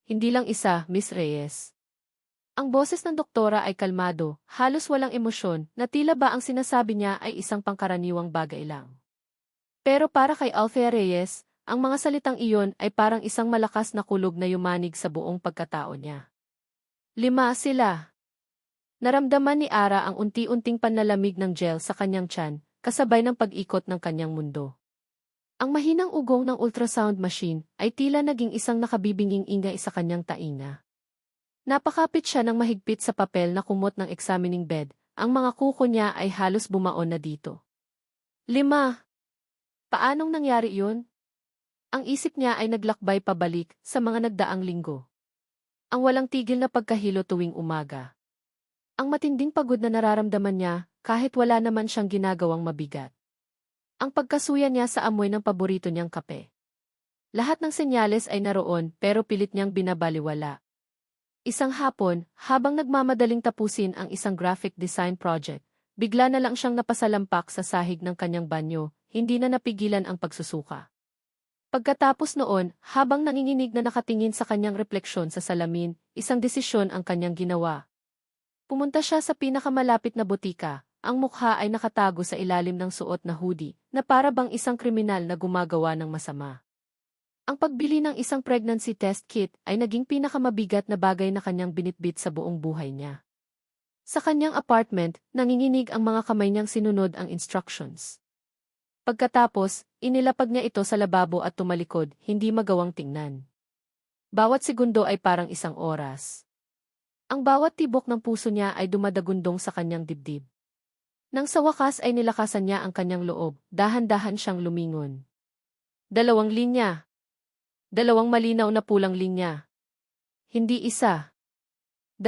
Hindi lang isa, Miss Reyes. Ang boses ng doktora ay kalmado, halos walang emosyon, na tila ba ang sinasabi niya ay isang pangkaraniwang bagay lang. Pero para kay Althea Reyes, ang mga salitang iyon ay parang isang malakas na kulog na yumanig sa buong pagkatao niya. 5 sila. Naramdaman ni Ara ang unti-unting panlalamig ng gel sa kanyang tiyan, kasabay ng pag-ikot ng kanyang mundo. Ang mahinang ugong ng ultrasound machine ay tila naging isang nakabibinging ingay sa kanyang tainga. Napakapit siya ng mahigpit sa papel na kumot ng examining bed, ang mga kuko niya ay halos bumaon na dito. 5. Paanong nangyari yun? Ang isip niya ay naglakbay pabalik sa mga nagdaang linggo. Ang walang tigil na pagkahilo tuwing umaga. Ang matinding pagod na nararamdaman niya kahit wala naman siyang ginagawang mabigat. Ang pagkasuya niya sa amoy ng paborito niyang kape. Lahat ng senyales ay naroon pero pilit niyang binabaliwala. Isang hapon, habang nagmamadaling tapusin ang isang graphic design project, bigla na lang siyang napasalampak sa sahig ng kanyang banyo, hindi na napigilan ang pagsusuka. Pagkatapos noon, habang nanginginig na nakatingin sa kanyang refleksyon sa salamin, isang desisyon ang kanyang ginawa. Pumunta siya sa pinakamalapit na butika, ang mukha ay nakatago sa ilalim ng suot na hoodie, na para bang isang kriminal na gumagawa ng masama. Ang pagbili ng isang pregnancy test kit ay naging pinakamabigat na bagay na kanyang binitbit sa buong buhay niya. Sa kanyang apartment, nanginginig ang mga kamay niyang sinunod ang instructions. Pagkatapos, inilapag niya ito sa lababo at tumalikod, hindi magawang tingnan. Bawat segundo ay parang isang oras. Ang bawat tibok ng puso niya ay dumadagundong sa kanyang dibdib. Nang sa wakas ay nilakasan niya ang kanyang loob, dahan-dahan siyang lumingon. 2 linya. 2 malinaw na pulang linya. Hindi 1. 2.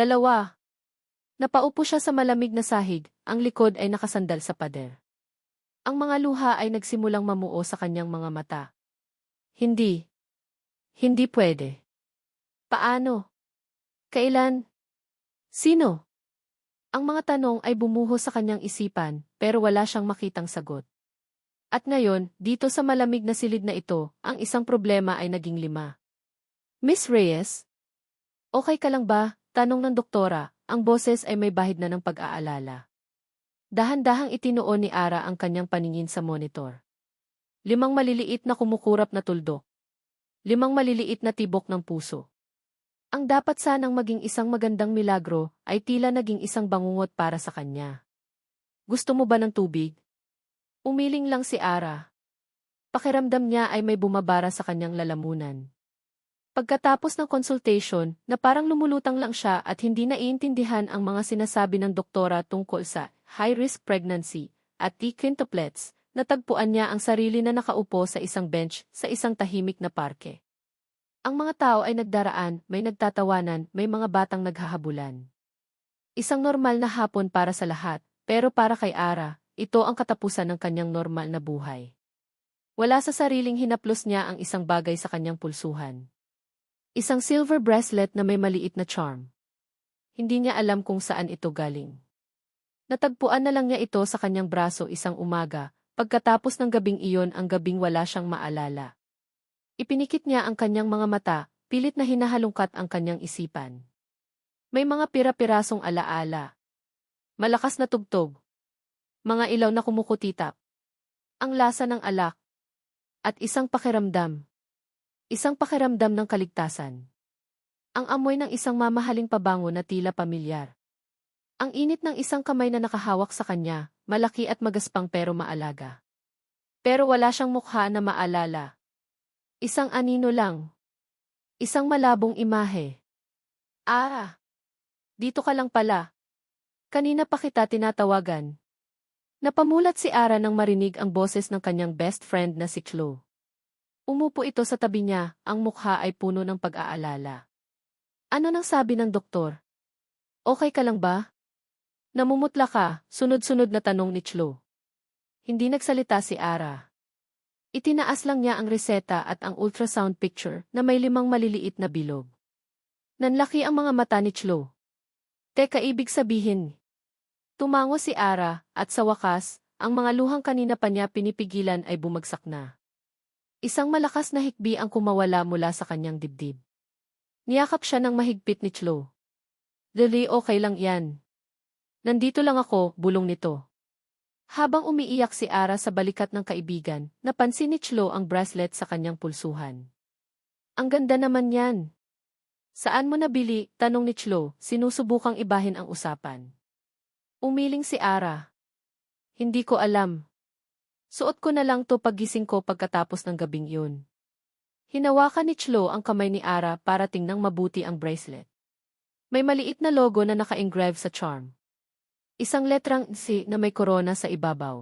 Napaupo siya sa malamig na sahig, ang likod ay nakasandal sa pader. Ang mga luha ay nagsimulang mamuo sa kanyang mga mata. Hindi. Hindi pwede. Paano? Kailan? Sino? Ang mga tanong ay bumuhos sa kanyang isipan, pero wala siyang makitang sagot. At ngayon, dito sa malamig na silid na ito, ang isang problema ay naging 5. Miss Reyes? Okay ka lang ba? Tanong ng doktora, ang boses ay may bahid na ng pag-aalala. Dahan-dahang itinuon ni Ara ang kanyang paningin sa monitor. 5 maliliit na kumukurap na tuldok. 5 maliliit na tibok ng puso. Ang dapat sanang maging isang magandang milagro ay tila naging isang bangungot para sa kanya. Gusto mo ba ng tubig? Umiling lang si Ara. Pakiramdam niya ay may bumabara sa kanyang lalamunan. Pagkatapos ng consultation, na parang lumulutang lang siya at hindi naiintindihan ang mga sinasabi ng doktora tungkol sa high-risk pregnancy at quintuplets, natagpuan niya ang sarili na nakaupo sa isang bench sa isang tahimik na parke. Ang mga tao ay nagdaraan, may nagtatawanan, may mga batang naghahabulan. Isang normal na hapon para sa lahat, pero para kay Ara, ito ang katapusan ng kanyang normal na buhay. Wala sa sariling hinaplos niya ang isang bagay sa kanyang pulsuhan. Isang silver bracelet na may maliit na charm. Hindi niya alam kung saan ito galing. Natagpuan na lang niya ito sa kanyang braso isang umaga, pagkatapos ng gabing iyon ang gabing wala siyang maalala. Ipinikit niya ang kanyang mga mata, pilit na hinahalungkat ang kanyang isipan. May mga pira-pirasong alaala. Malakas na tugtog. Mga ilaw na kumukutitap. Ang lasa ng alak. At isang pakiramdam. Isang pakiramdam ng kaligtasan. Ang amoy ng isang mamahaling pabango na tila pamilyar. Ang init ng isang kamay na nakahawak sa kanya, malaki at magaspang pero maalaga. Pero wala siyang mukha na maalala. Isang anino lang. Isang malabong imahe. Ah! Dito ka lang pala. Kanina pa kita tinatawagan. Napamulat si Ara nang marinig ang boses ng kanyang best friend na si Chloe. Umupo ito sa tabi niya, ang mukha ay puno ng pag-aalala. Ano nang sabi ng doktor? Okay ka lang ba? Namumutla ka, sunod-sunod na tanong ni Chloe. Hindi nagsalita si Ara. Itinaas lang niya ang reseta at ang ultrasound picture na may 5 maliliit na bilog. Nanlaki ang mga mata ni Chloe. Teka, ibig sabihin. Tumango si Ara at sa wakas, ang mga luhang kanina pa niya pinipigilan ay bumagsak na. Isang malakas na hikbi ang kumawala mula sa kanyang dibdib. Niyakap siya ng mahigpit ni Chloe. Lily, okay lang yan. Nandito lang ako, bulong nito. Habang umiiyak si Ara sa balikat ng kaibigan, napansin ni Chloe ang bracelet sa kanyang pulsuhan. Ang ganda naman yan. Saan mo nabili? Tanong ni Chloe, sinusubukang ibahin ang usapan. Umiling si Ara. Hindi ko alam. Suot ko na lang to paggising ko pagkatapos ng gabing yun. Hinawakan ni Chloe ang kamay ni Ara para tingnang mabuti ang bracelet. May maliit na logo na naka-engrave sa charm. Isang letrang C na may korona sa ibabaw.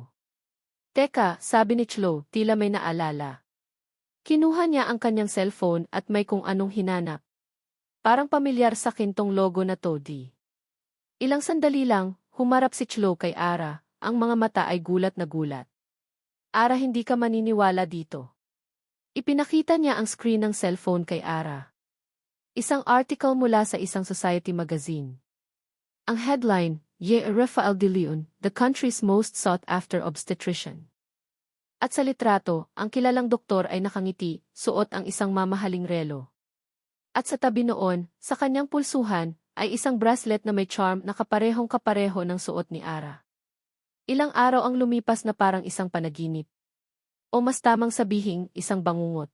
Teka, sabi ni Chloe, tila may naalala. Kinuha niya ang kanyang cellphone at may kung anong hinanap. Parang pamilyar sa kintong logo na to, di. Ilang sandali lang, humarap si Chloe kay Ara, ang mga mata ay gulat na gulat. Ara, hindi ka maniniwala dito. Ipinakita niya ang screen ng cellphone kay Ara. Isang article mula sa isang society magazine. Ang headline, Ye Rafael de Leon, the country's most sought-after obstetrician. At sa litrato, ang kilalang doktor ay nakangiti, suot ang isang mamahaling relo. At sa tabi noon, sa kanyang pulsuhan, ay isang bracelet na may charm na kaparehong-kapareho ng suot ni Ara. Ilang araw ang lumipas na parang isang panaginip. O mas tamang sabihing, isang bangungot.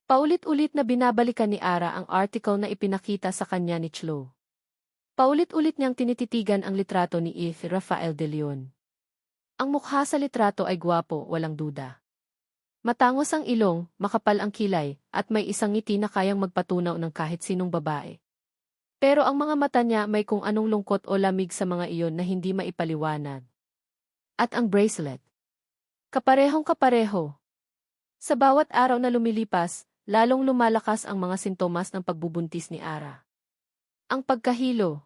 Paulit-ulit na binabalikan ni Ara ang article na ipinakita sa kanya ni Chloe. Paulit-ulit niyang tinititigan ang litrato ni Rafael de Leon. Ang mukha sa litrato ay gwapo, walang duda. Matangos ang ilong, makapal ang kilay, at may isang ngiti na kayang magpatunaw ng kahit sinong babae. Pero ang mga mata niya may kung anong lungkot o lamig sa mga iyon na hindi maipaliwanag. At ang bracelet. Kaparehong-kapareho. Sa bawat araw na lumilipas, lalong lumalakas ang mga sintomas ng pagbubuntis ni Ara. Ang pagkahilo.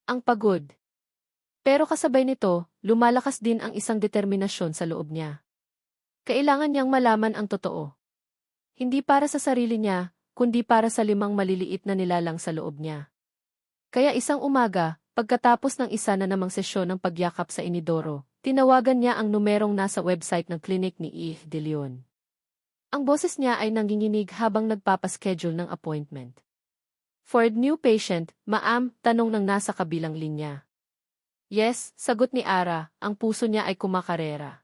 Ang pagod. Pero kasabay nito, lumalakas din ang isang determinasyon sa loob niya. Kailangan niyang malaman ang totoo. Hindi para sa sarili niya, kundi para sa 5 maliliit na nilalang sa loob niya. Kaya isang umaga, pagkatapos ng isa na namang sesyon ng pagyakap sa inidoro, tinawagan niya ang numerong nasa website ng klinik ni Eve de Leon. Ang boses niya ay nanginginig habang nagpapaschedule ng appointment. For a new patient, ma'am, tanong ng nasa kabilang linya. Yes, sagot ni Ara, ang puso niya ay kumakarera.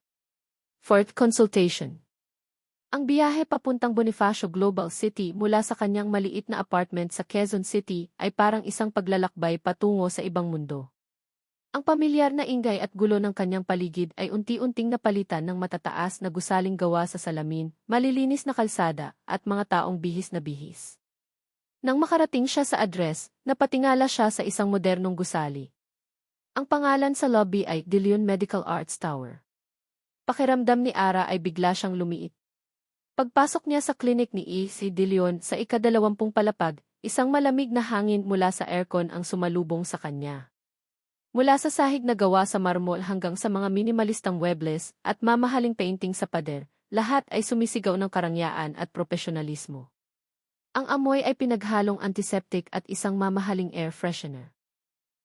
Fourth consultation. Ang biyahe papuntang Bonifacio Global City mula sa kanyang maliit na apartment sa Quezon City ay parang isang paglalakbay patungo sa ibang mundo. Ang pamilyar na ingay at gulo ng kanyang paligid ay unti-unting napalitan ng matataas na gusaling gawa sa salamin, malilinis na kalsada, at mga taong bihis na bihis. Nang makarating siya sa address, napatingala siya sa isang modernong gusali. Ang pangalan sa lobby ay De Leon Medical Arts Tower. Pakiramdam ni Ara ay bigla siyang lumiit. Pagpasok niya sa klinik ni De Leon sa ika-20 palapag, isang malamig na hangin mula sa aircon ang sumalubong sa kanya. Mula sa sahig na gawa sa marmol hanggang sa mga minimalistang webles at mamahaling painting sa pader, lahat ay sumisigaw ng karangyaan at profesionalismo. Ang amoy ay pinaghalong antiseptic at isang mamahaling air freshener.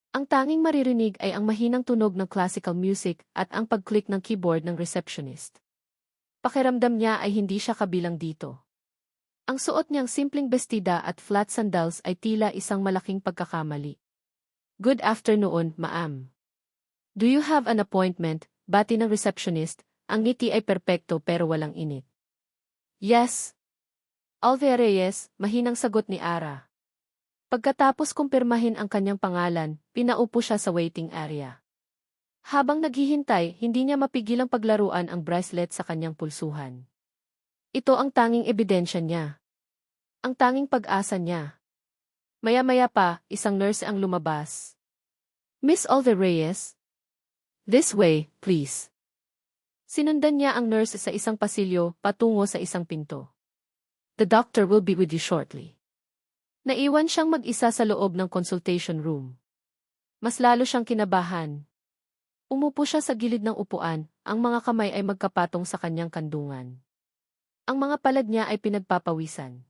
Ang tanging maririnig ay ang mahinang tunog ng classical music at ang pag-click ng keyboard ng receptionist. Pakiramdam niya ay hindi siya kabilang dito. Ang suot niyang simpleng bestida at flat sandals ay tila isang malaking pagkakamali. Good afternoon, ma'am. Do you have an appointment? Bati ng receptionist, ang ngiti ay perpekto pero walang init. Yes. Alvea Reyes, mahinang sagot ni Ara. Pagkatapos kumpirmahin ang kanyang pangalan, pinaupo siya sa waiting area. Habang naghihintay, hindi niya mapigilang paglaruan ang bracelet sa kanyang pulsuhan. Ito ang tanging ebidensya niya. Ang tanging pag-asa niya. Maya-maya pa, isang nurse ang lumabas. Miss Alvea Reyes? This way, please. Sinundan niya ang nurse sa isang pasilyo, patungo sa isang pinto. The doctor will be with you shortly. Naiwan siyang mag-isa sa loob ng consultation room. Mas lalo siyang kinabahan. Umupo siya sa gilid ng upuan, ang mga kamay ay magkapatong sa kanyang kandungan. Ang mga palad niya ay pinagpapawisan.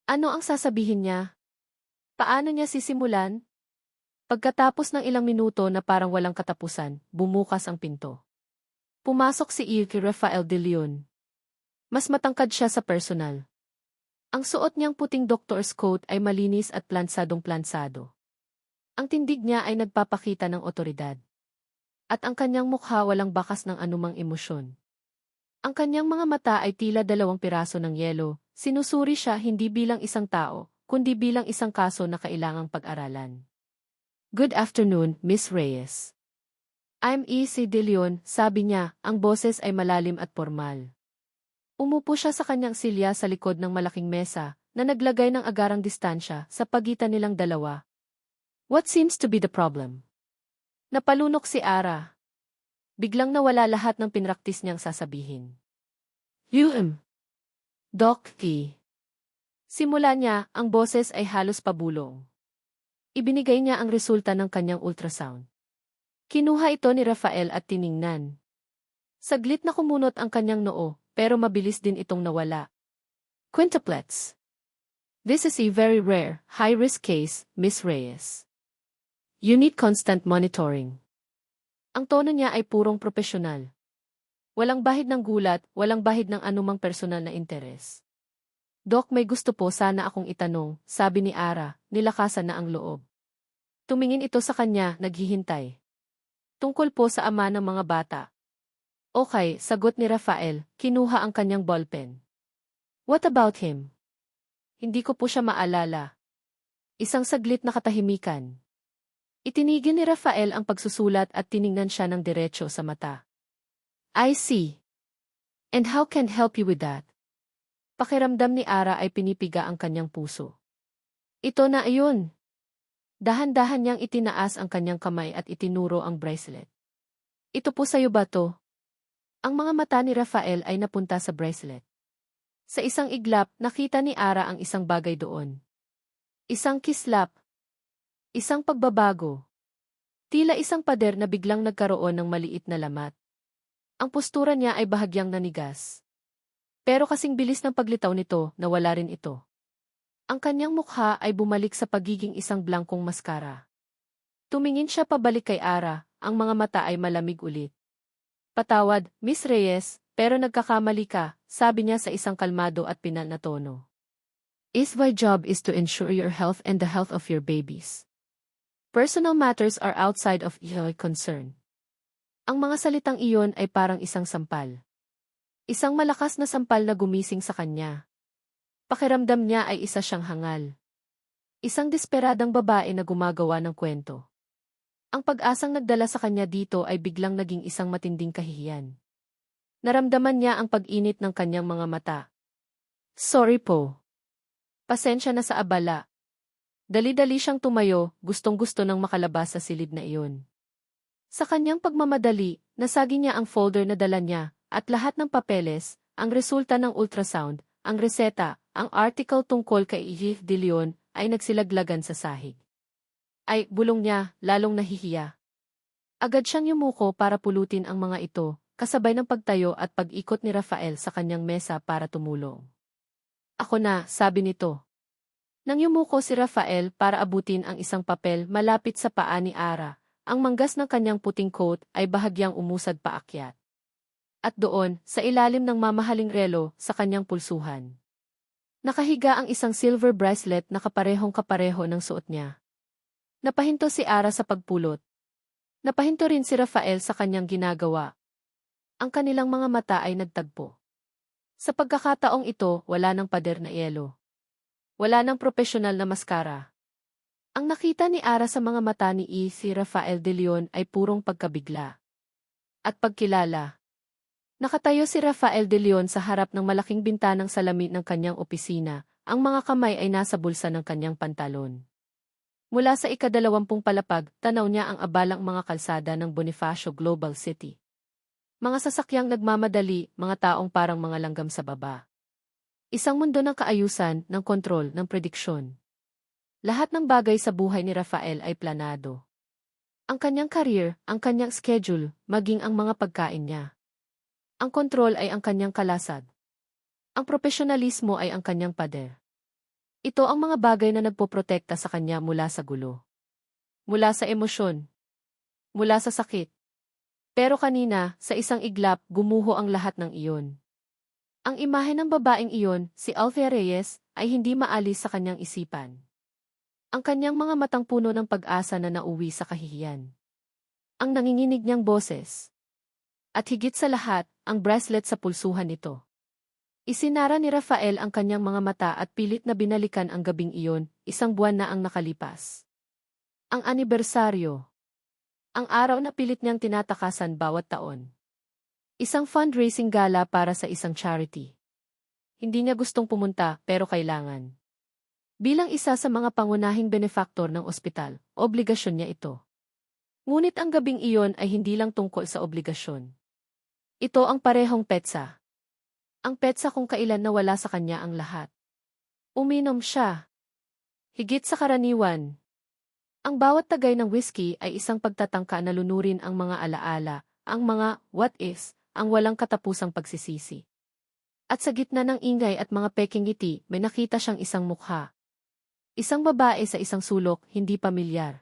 Ano ang sasabihin niya? Paano niya sisimulan? Pagkatapos ng ilang minuto na parang walang katapusan, bumukas ang pinto. Pumasok si Rafael de Leon. Mas matangkad siya sa personal. Ang suot niyang puting doctor's coat ay malinis at plansadong-plansado. Ang tindig niya ay nagpapakita ng otoridad. At ang kanyang mukha walang bakas ng anumang emosyon. Ang kanyang mga mata ay tila 2 piraso ng yelo, sinusuri siya hindi bilang isang tao, kundi bilang isang kaso na kailangang pag-aralan. Good afternoon, Miss Reyes. I'm E.C. De Leon, sabi niya, ang boses ay malalim at formal. Umupo siya sa kanyang silya sa likod ng malaking mesa, na naglagay ng agarang distansya sa pagitan nilang dalawa. What seems to be the problem? Napalunok si Ara. Biglang nawala lahat ng pinraktis niyang sasabihin. Doc T. Simula niya, ang boses ay halos pabulong. Ibinigay niya ang resulta ng kanyang ultrasound. Kinuha ito ni Rafael at tiningnan. Saglit na kumunot ang kanyang noo, pero mabilis din itong nawala. Quintuplets. This is a very rare, high-risk case, Miss Reyes. You need constant monitoring. Ang tono niya ay purong propesyonal. Walang bahid ng gulat, walang bahid ng anumang personal na interes. Doc, may gusto po sana akong itanong, sabi ni Ara, nilakasan na ang loob. Tumingin ito sa kanya, naghihintay. Tungkol po sa ama ng mga bata. Okay, sagot ni Rafael, kinuha ang kanyang ballpen. What about him? Hindi ko po siya maalala. Isang saglit na katahimikan. Itinigil ni Rafael ang pagsusulat at tiningnan siya ng diretso sa mata. I see. And how can help you with that? Pakiramdam ni Ara ay pinipiga ang kanyang puso. Ito na iyon. Dahan-dahan niyang itinaas ang kanyang kamay at itinuro ang bracelet. Ito po sa'yo ba to? Ang mga mata ni Rafael ay napunta sa bracelet. Sa isang iglap, nakita ni Ara ang isang bagay doon. Isang kislap. Isang pagbabago. Tila isang pader na biglang nagkaroon ng maliit na lamat. Ang postura niya ay bahagyang nanigas. Pero kasing bilis ng paglitaw nito, nawala rin ito. Ang kanyang mukha ay bumalik sa pagiging isang blankong maskara. Tumingin siya pabalik kay Ara, ang mga mata ay malamig ulit. Patawad, Miss Reyes, pero nagkakamali ka, sabi niya sa isang kalmado at pinal na tono. My job is to ensure your health and the health of your babies. Personal matters are outside of your concern. Ang mga salitang iyon ay parang isang sampal. Isang malakas na sampal na gumising sa kanya. Pakiramdam niya ay isa siyang hangal. Isang desperadang babae na gumagawa ng kwento. Ang pag-asang nagdala sa kanya dito ay biglang naging isang matinding kahihiyan. Naramdaman niya ang pag-init ng kanyang mga mata. Sorry po. Pasensya na sa abala. Dali-dali siyang tumayo, gustong-gusto nang makalabas sa silid na iyon. Sa kanyang pagmamadali, nasagi niya ang folder na dala niya, at lahat ng papeles, ang resulta ng ultrasound, ang reseta, ang article tungkol kay E.C. De Leon, ay nagsilaglagan sa sahig. Ay, bulong niya, lalong nahihiya. Agad siyang yumuko para pulutin ang mga ito, kasabay ng pagtayo at pag-ikot ni Rafael sa kanyang mesa para tumulong. Ako na, sabi nito. Nang yumuko si Rafael para abutin ang isang papel malapit sa paa ni Ara, ang manggas ng kanyang puting coat ay bahagyang umusad paakyat. At doon, sa ilalim ng mamahaling relo, sa kanyang pulsuhan. Nakahiga ang isang silver bracelet na kaparehong-kapareho ng suot niya. Napahinto si Ara sa pagpulot. Napahinto rin si Rafael sa kanyang ginagawa. Ang kanilang mga mata ay nagtagpo. Sa pagkakataong ito, wala ng pader na yelo. Wala ng propesyonal na maskara. Ang nakita ni Ara sa mga mata ni E.C. Rafael De Leon ay purong pagkabigla. At pagkilala. Nakatayo si Rafael De Leon sa harap ng malaking bintanang salamin ng kanyang opisina, ang mga kamay ay nasa bulsa ng kanyang pantalon. Mula sa ika-20 palapag, tanaw niya ang abalang mga kalsada ng Bonifacio Global City. Mga sasakyang nagmamadali, mga taong parang mga langgam sa baba. Isang mundo ng kaayusan, ng kontrol, ng prediksyon. Lahat ng bagay sa buhay ni Rafael ay planado. Ang kanyang career, ang kanyang schedule, maging ang mga pagkain niya. Ang kontrol ay ang kanyang kalasag. Ang profesionalismo ay ang kanyang pader. Ito ang mga bagay na nagpoprotekta sa kanya mula sa gulo. Mula sa emosyon. Mula sa sakit. Pero kanina, sa isang iglap, gumuho ang lahat ng iyon. Ang imahe ng babaeng iyon, si Althea Reyes, ay hindi maalis sa kanyang isipan. Ang kanyang mga matang puno ng pag-asa na nauwi sa kahihiyan. Ang nanginginig niyang boses. At higit sa lahat, ang bracelet sa pulsuhan nito. Isinara ni Rafael ang kanyang mga mata at pilit na binalikan ang gabing iyon, 1 buwan na ang nakalipas. Ang anibersaryo. Ang araw na pilit niyang tinatakasan bawat taon. Isang fundraising gala para sa isang charity. Hindi niya gustong pumunta pero kailangan. Bilang isa sa mga pangunahing benefactor ng ospital, obligasyon niya ito. Ngunit ang gabing iyon ay hindi lang tungkol sa obligasyon. Ito ang parehong petsa. Ang petsa kung kailan nawala sa kanya ang lahat. Uminom siya. Higit sa karaniwan. Ang bawat tagay ng whiskey ay isang pagtatangka na lunurin ang mga alaala, ang mga what is, ang walang katapusang pagsisisi. At sa gitna ng ingay at mga peking ngiti, may nakita siyang isang mukha. Isang babae sa isang sulok, hindi pamilyar.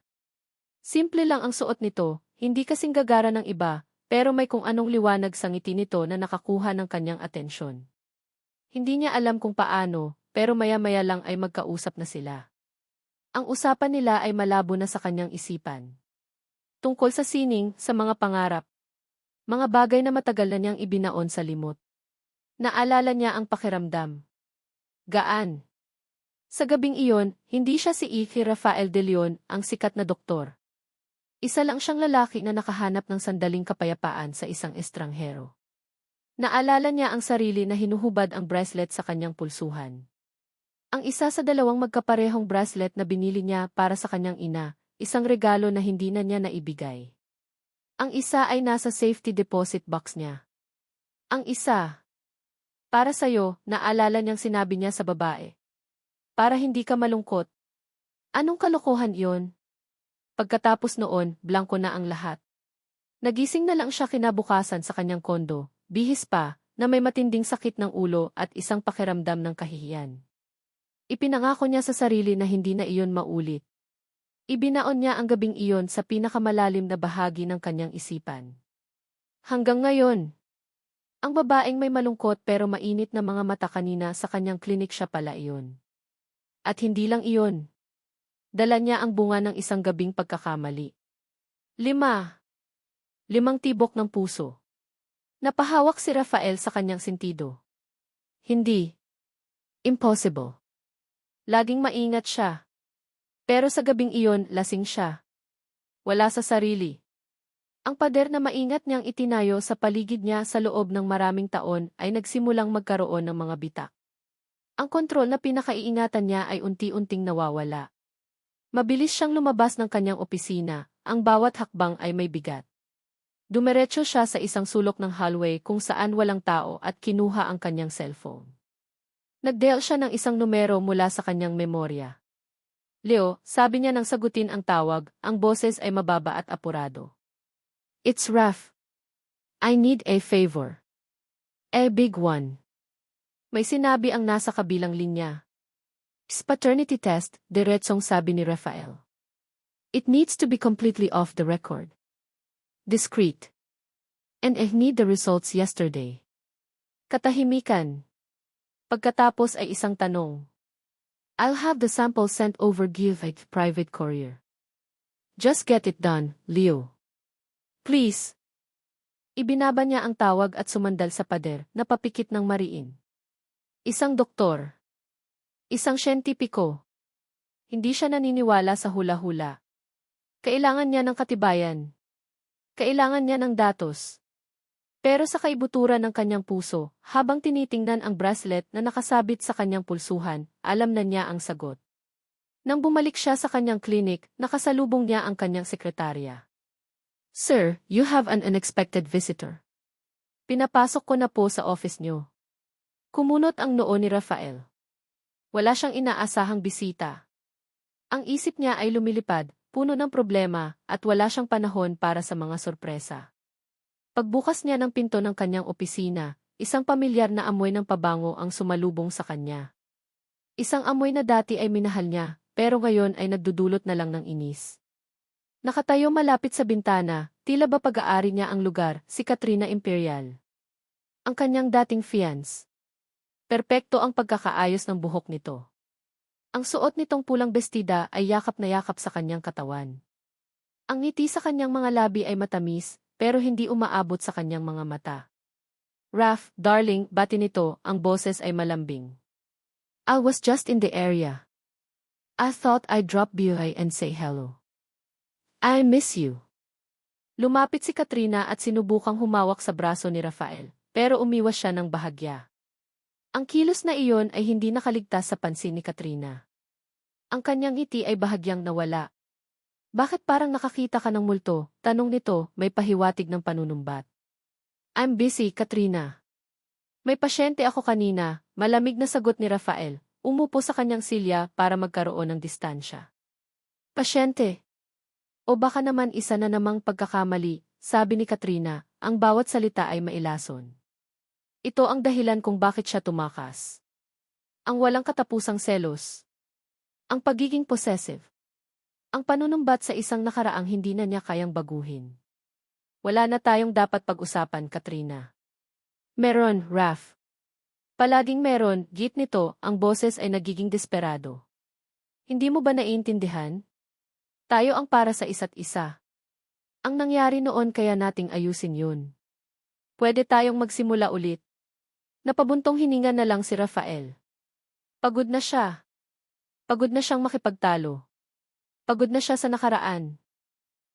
Simple lang ang suot nito, hindi kasing gagara ng iba, pero may kung anong liwanag sa ngiti nito na nakakuha ng kanyang atensyon. Hindi niya alam kung paano, pero maya-maya lang ay magkausap na sila. Ang usapan nila ay malabo na sa kanyang isipan. Tungkol sa sining, sa mga pangarap. Mga bagay na matagal na niyang ibinaon sa limot. Naalala niya ang pakiramdam. Gaan. Sa gabing iyon, hindi siya si E. Rafael de Leon, ang sikat na doktor. Isa lang siyang lalaki na nakahanap ng sandaling kapayapaan sa isang estranghero. Naalala niya ang sarili na hinuhubad ang bracelet sa kanyang pulsuhan. Ang isa sa 2 magkaparehong bracelet na binili niya para sa kanyang ina, isang regalo na hindi na niya naibigay. Ang isa ay nasa safety deposit box niya. Ang isa, para sa'yo, naalala niyang sinabi niya sa babae. Para hindi ka malungkot. Anong kalokohan iyon? Pagkatapos noon, blanko na ang lahat. Nagising na lang siya kinabukasan sa kanyang kondo, bihis pa, na may matinding sakit ng ulo at isang pakiramdam ng kahihiyan. Ipinangako niya sa sarili na hindi na iyon maulit. Ibinaon niya ang gabing iyon sa pinakamalalim na bahagi ng kanyang isipan. Hanggang ngayon, ang babaeng may malungkot pero mainit na mga mata kanina sa kanyang klinik siya pala iyon. At hindi lang iyon. Dala niya ang bunga ng isang gabing pagkakamali. 5 tibok ng puso. Napahawak si Rafael sa kanyang sentido. Hindi. Impossible. Laging maingat siya. Pero sa gabing iyon, lasing siya. Wala sa sarili. Ang pader na maingat niyang itinayo sa paligid niya sa loob ng maraming taon ay nagsimulang magkaroon ng mga bitak. Ang kontrol na pinakaiingatan niya ay unti-unting nawawala. Mabilis siyang lumabas ng kanyang opisina, ang bawat hakbang ay may bigat. Dumiretso siya sa isang sulok ng hallway kung saan walang tao at kinuha ang kanyang cellphone. Nag-dial siya ng isang numero mula sa kanyang memorya. Leo, sabi niya nang sagutin ang tawag, ang boses ay mababa at apurado. It's Raf. I need a favor. A big one. May sinabi ang nasa kabilang linya. Paternity test, diretsong sabi ni Rafael. It needs to be completely off the record. Discreet. And I need the results yesterday. Katahimikan. Pagkatapos ay isang tanong. I'll have the sample sent over give a private courier. Just get it done, Leo. Please. Ibinaba niya ang tawag at sumandal sa pader na papikit ng mariin. Isang doktor. Isang siyentipiko. Hindi siya naniniwala sa hula-hula. Kailangan niya ng katibayan. Kailangan niya ng datos. Pero sa kaibuturan ng kanyang puso, habang tinitingnan ang bracelet na nakasabit sa kanyang pulsuhan, alam na niya ang sagot. Nang bumalik siya sa kanyang klinik, nakasalubong niya ang kanyang sekretarya. Sir, you have an unexpected visitor. Pinapasok ko na po sa office niyo. Kumunot ang noo ni Rafael. Wala siyang inaasahang bisita. Ang isip niya ay lumilipad, puno ng problema, at wala siyang panahon para sa mga sorpresa. Pagbukas niya ng pinto ng kanyang opisina, isang pamilyar na amoy ng pabango ang sumalubong sa kanya. Isang amoy na dati ay minahal niya, pero ngayon ay nagdudulot na lang ng inis. Nakatayo malapit sa bintana, tila ba pag-aari niya ang lugar, si Katrina Imperial. Ang kanyang dating fiance. Perpekto ang pagkakaayos ng buhok nito. Ang suot nitong pulang bestida ay yakap na yakap sa kanyang katawan. Ang ngiti sa kanyang mga labi ay matamis, pero hindi umaabot sa kanyang mga mata. Raph, darling, bati nito, ang boses ay malambing. I was just in the area. I thought I'd drop by and say hello. I miss you. Lumapit si Katrina at sinubukang humawak sa braso ni Rafael, pero umiwas siya ng bahagya. Ang kilos na iyon ay hindi nakaligtas sa pansin ni Katrina. Ang kanyang ngiti ay bahagyang nawala. Bakit parang nakakita ka ng multo? Tanong nito, may pahiwatig ng panunumbat. I'm busy, Katrina. May pasyente ako kanina, malamig na sagot ni Rafael. Umupo sa kanyang silya para magkaroon ng distansya. Pasyente. O baka naman isa na namang pagkakamali, sabi ni Katrina, ang bawat salita ay mailason. Ito ang dahilan kung bakit siya tumakas. Ang walang katapusang selos. Ang pagiging possessive. Ang panunumbat sa isang nakaraang hindi na niya kayang baguhin. Wala na tayong dapat pag-usapan, Katrina. Meron, Raph. Palaging meron, git nito, ang boses ay nagiging desperado. Hindi mo ba naiintindihan? Tayo ang para sa isa't isa. Ang nangyari noon kaya nating ayusin yun. Pwede tayong magsimula ulit. Napabuntong hininga na lang si Rafael. Pagod na siya. Pagod na siyang makipagtalo. Pagod na siya sa nakaraan.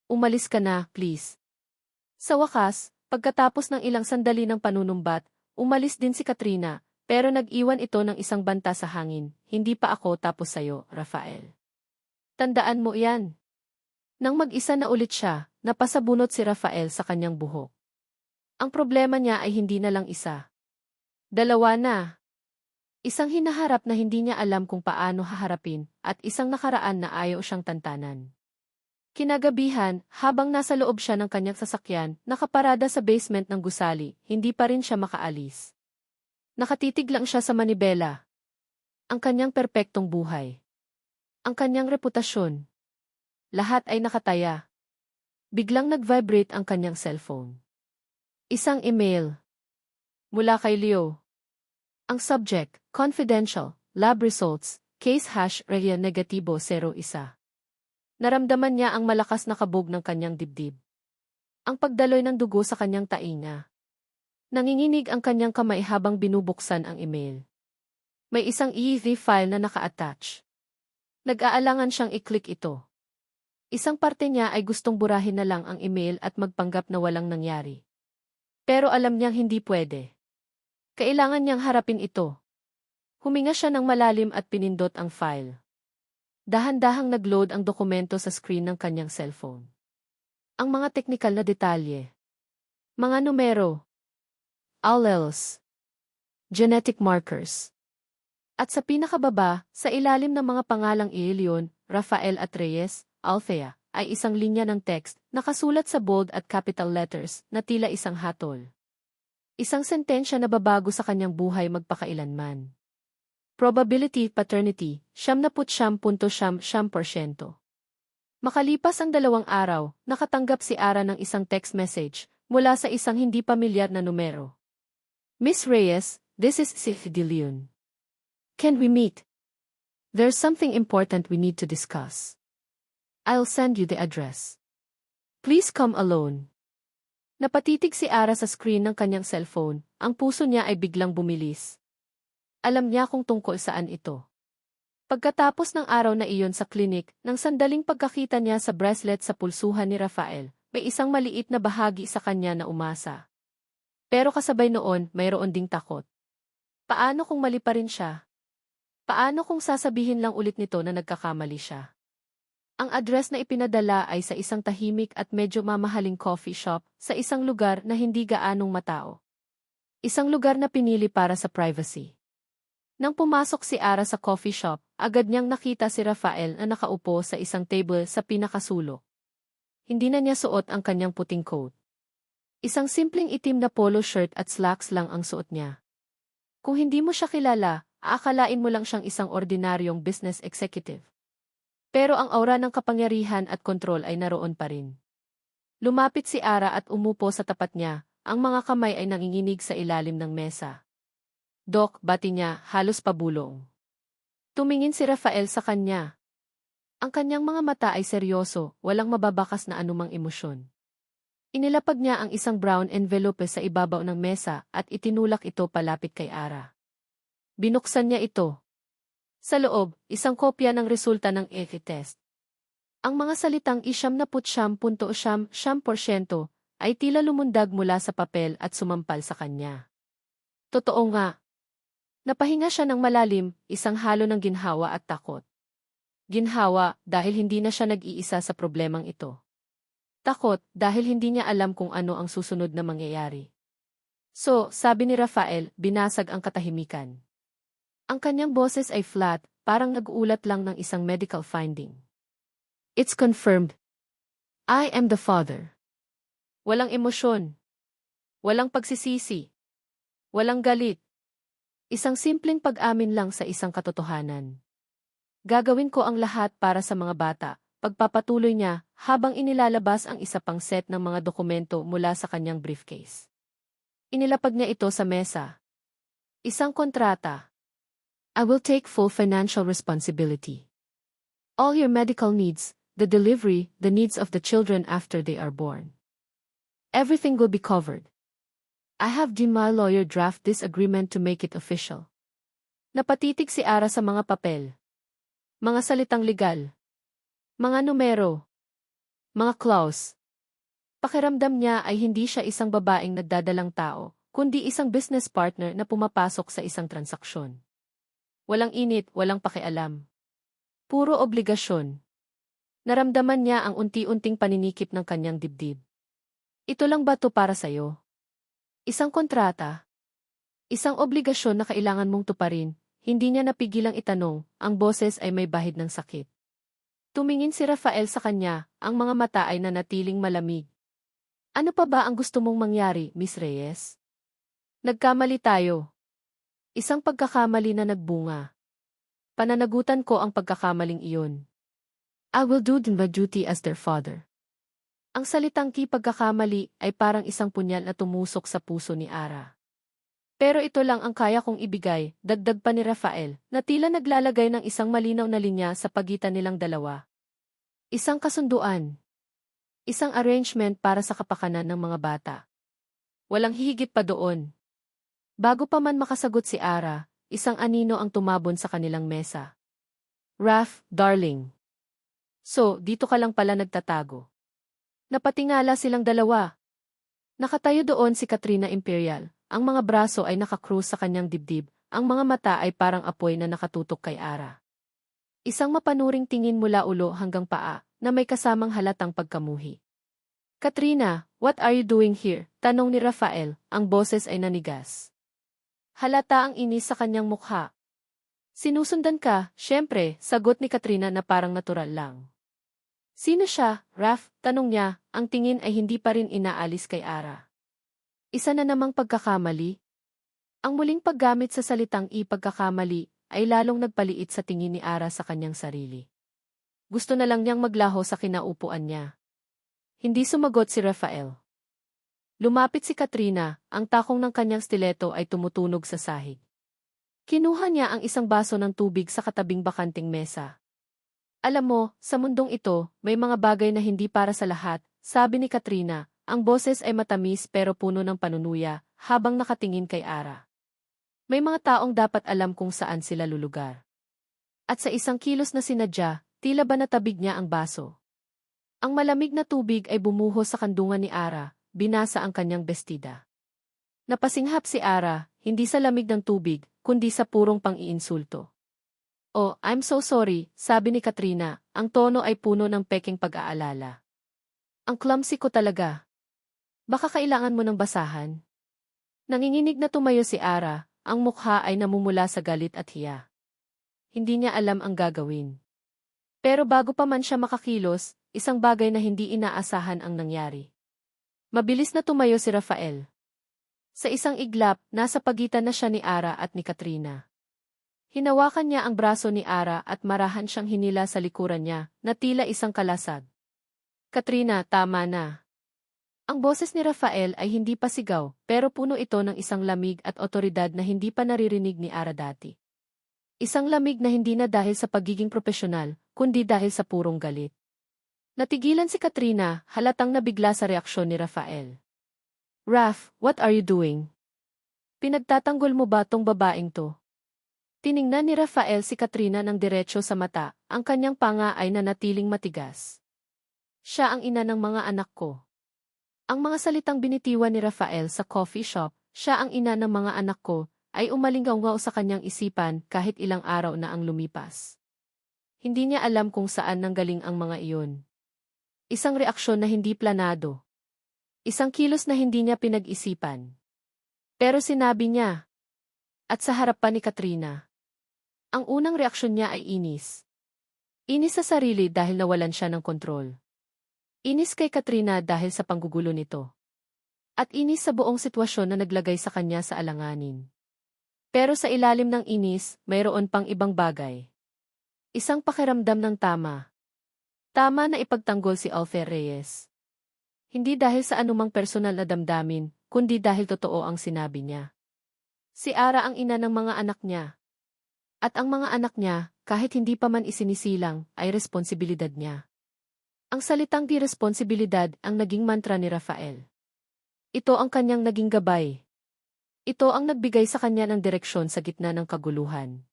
Umalis ka na, please. Sa wakas, pagkatapos ng ilang sandali ng panunumbat, umalis din si Katrina. Pero nag-iwan ito ng isang banta sa hangin, hindi pa ako tapos sayo, Rafael. Tandaan mo yan. Nang mag-isa na ulit siya, napasabunot si Rafael sa kanyang buhok. Ang problema niya ay hindi na lang isa. Dalawa na. Isang hinaharap na hindi niya alam kung paano haharapin, at isang nakaraan na ayaw siyang tantanan. Kinagabihan, habang nasa loob siya ng kanyang sasakyan, nakaparada sa basement ng gusali, hindi pa rin siya makaalis. Nakatitig lang siya sa manibela. Ang kanyang perpektong buhay. Ang kanyang reputasyon. Lahat ay nakataya. Biglang nag-vibrate ang kanyang cellphone. Isang email. Mula kay Leo. Ang subject, confidential, lab results, case #REA negatibo 01. Naramdaman niya ang malakas na kabog ng kanyang dibdib. Ang pagdaloy ng dugo sa kanyang tainga. Nanginginig ang kanyang kamay habang binubuksan ang email. May isang EV file na naka-attach. Nag-aalangan siyang i-click ito. Isang parte niya ay gustong burahin na lang ang email at magpanggap na walang nangyari. Pero alam niyang hindi pwede. Kailangan niyang harapin ito. Huminga siya ng malalim at pinindot ang file. Dahan-dahang nag-load ang dokumento sa screen ng kanyang cellphone. Ang mga teknikal na detalye. Mga numero. Alleles. Genetic markers. At sa pinakababa, sa ilalim ng mga pangalang Leon, Rafael at Reyes, Althea, ay isang linya ng text, nakasulat sa bold at capital letters, na tila isang hatol. Isang sentensya na babago sa kanyang buhay magpakailanman. Probability paternity, 99.9%. Makalipas ang 2 araw, nakatanggap si Ara ng isang text message, mula sa isang hindi pamilyar na numero. Miss Reyes, this is Sif de Leon. Can we meet? There's something important we need to discuss. I'll send you the address. Please come alone. Napatitig si Ara sa screen ng kanyang cellphone, ang puso niya ay biglang bumilis. Alam niya kung tungkol saan ito. Pagkatapos ng araw na iyon sa klinik, nang sandaling pagkakita niya sa bracelet sa pulsuhan ni Rafael, may isang maliit na bahagi sa kanya na umasa. Pero kasabay noon, mayroon ding takot. Paano kung mali pa rin siya? Paano kung sasabihin lang ulit nito na nagkakamali siya? Ang address na ipinadala ay sa isang tahimik at medyo mamahaling coffee shop sa isang lugar na hindi gaanong matao. Isang lugar na pinili para sa privacy. Nang pumasok si Ara sa coffee shop, agad niyang nakita si Rafael na nakaupo sa isang table sa pinakasulok. Hindi na niya suot ang kanyang puting coat. Isang simpleng itim na polo shirt at slacks lang ang suot niya. Kung hindi mo siya kilala, aakalain mo lang siyang isang ordinaryong business executive. Pero ang aura ng kapangyarihan at kontrol ay naroon pa rin. Lumapit si Ara at umupo sa tapat niya, ang mga kamay ay nanginginig sa ilalim ng mesa. Dok, bati niya, halos pabulong. Tumingin si Rafael sa kanya. Ang kanyang mga mata ay seryoso, walang mababakas na anumang emosyon. Inilapag niya ang isang brown envelope sa ibabaw ng mesa at itinulak ito palapit kay Ara. Binuksan niya ito. Sa loob, isang kopya ng resulta ng EFE test. Ang mga salitang #9.9% ay tila lumundag mula sa papel at sumampal sa kanya. Totoo nga. Napahinga siya ng malalim, isang halo ng ginhawa at takot. Ginhawa dahil hindi na siya nag-iisa sa problemang ito. Takot dahil hindi niya alam kung ano ang susunod na mangyayari. So, sabi ni Rafael, binasag ang katahimikan. Ang kanyang boses ay flat, parang nag-uulat lang ng isang medical finding. It's confirmed. I am the father. Walang emosyon. Walang pagsisisi. Walang galit. Isang simpleng pag-amin lang sa isang katotohanan. Gagawin ko ang lahat para sa mga bata. Pagpapatuloy niya, habang inilalabas ang isa pang set ng mga dokumento mula sa kanyang briefcase. Inilapag niya ito sa mesa. Isang kontrata. I will take full financial responsibility. All your medical needs, the delivery, the needs of the children after they are born. Everything will be covered. I have my lawyer draft this agreement to make it official. Napatitig si Ara sa mga papel. Mga salitang legal. Mga numero. Mga clause. Pakiramdam niya ay hindi siya isang babaeng nagdadalang tao, kundi isang business partner na pumapasok sa isang transaksyon. Walang init, walang pakialam. Puro obligasyon. Naramdaman niya ang unti-unting paninikip ng kanyang dibdib. Ito lang ba to para sa'yo? Isang kontrata. Isang obligasyon na kailangan mong tuparin, hindi niya napigilang itanong, ang boses ay may bahid ng sakit. Tumingin si Rafael sa kanya, ang mga mata ay nanatiling malamig. Ano pa ba ang gusto mong mangyari, Miss Reyes? Nagkamali tayo. Isang pagkakamali na nagbunga. Pananagutan ko ang pagkakamaling iyon. I will do my duty as their father. Ang salitang pagkakamali ay parang isang punyal na tumusok sa puso ni Ara. Pero ito lang ang kaya kong ibigay, dagdag pa ni Rafael, na tila naglalagay ng isang malinaw na linya sa pagitan nilang dalawa. Isang kasunduan. Isang arrangement para sa kapakanan ng mga bata. Walang hihigit pa doon. Bago pa man makasagot si Ara, isang anino ang tumabon sa kanilang mesa. Raf, darling. So, dito ka lang pala nagtatago. Napatingala silang dalawa. Nakatayo doon si Katrina Imperial. Ang mga braso ay nakakrus sa kanyang dibdib, ang mga mata ay parang apoy na nakatutok kay Ara. Isang mapanuring tingin mula ulo hanggang paa, na may kasamang halatang pagkamuhi. Katrina, what are you doing here? Tanong ni Rafael, ang boses ay nanigas. Halata ang inis sa kanyang mukha. Sinusundan ka, syempre, sagot ni Katrina na parang natural lang. Sino siya, Raf? Tanong niya, ang tingin ay hindi pa rin inaalis kay Ara. Isa na namang pagkakamali. Ang muling paggamit sa salitang pagkakamali ay lalong nagpaliit sa tingin ni Ara sa kanyang sarili. Gusto na lang niyang maglaho sa kinaupuan niya. Hindi sumagot si Rafael. Lumapit si Katrina, ang takong ng kanyang stiletto ay tumutunog sa sahig. Kinuha niya ang isang baso ng tubig sa katabing bakanting mesa. Alam mo, sa mundong ito, may mga bagay na hindi para sa lahat, sabi ni Katrina. Ang boses ay matamis pero puno ng panunuya, habang nakatingin kay Ara. May mga taong dapat alam kung saan sila lulugar. At sa isang kilos na sinadya, tila ba natabig niya ang baso. Ang malamig na tubig ay bumuhos sa kandungan ni Ara, binasa ang kanyang bestida. Napasinghap si Ara, hindi sa lamig ng tubig, kundi sa purong pang-iinsulto. Oh, I'm so sorry, sabi ni Katrina, ang tono ay puno ng peking pag-aalala. Ang clumsy ko talaga. Baka kailangan mo ng basahan. Nanginginig na tumayo si Ara, ang mukha ay namumula sa galit at hiya. Hindi niya alam ang gagawin. Pero bago pa man siya makakilos, isang bagay na hindi inaasahan ang nangyari. Mabilis na tumayo si Rafael. Sa isang iglap, nasa pagitan na siya ni Ara at ni Katrina. Hinawakan niya ang braso ni Ara at marahan siyang hinila sa likuran niya, na tila isang kalasag. Katrina, tama na. Ang boses ni Rafael ay hindi pa sigaw, pero puno ito ng isang lamig at otoridad na hindi pa naririnig ni Ara dati. Isang lamig na hindi na dahil sa pagiging propesyonal, kundi dahil sa purong galit. Natigilan si Katrina, halatang nabigla sa reaksyon ni Rafael. "Raf, what are you doing? Pinagtatanggol mo ba tong babaeng to?" Tiningnan ni Rafael si Katrina ng diretso sa mata, ang kanyang panga ay nanatiling matigas. "Siya ang ina ng mga anak ko." Ang mga salitang binitiwan ni Rafael sa coffee shop, "siya ang ina ng mga anak ko," ay umalingaw sa kanyang isipan kahit ilang araw na ang lumipas. Hindi niya alam kung saan nanggaling ang mga iyon. Isang reaksyon na hindi planado. Isang kilos na hindi niya pinag-isipan. Pero sinabi niya. At sa harapan ni Katrina. Ang unang reaksyon niya ay inis. Inis sa sarili dahil nawalan siya ng kontrol. Inis kay Katrina dahil sa panggugulo nito. At inis sa buong sitwasyon na naglagay sa kanya sa alanganin. Pero sa ilalim ng inis, mayroon pang ibang bagay. Isang pakiramdam ng tama. Tama na ipagtanggol si Alfie Reyes. Hindi dahil sa anumang personal na damdamin, kundi dahil totoo ang sinabi niya. Si Ara ang ina ng mga anak niya. At ang mga anak niya, kahit hindi pa man isinisilang, ay responsibilidad niya. Ang salitang di responsibilidad ang naging mantra ni Rafael. Ito ang kanyang naging gabay. Ito ang nagbigay sa kanya ng direksyon sa gitna ng kaguluhan.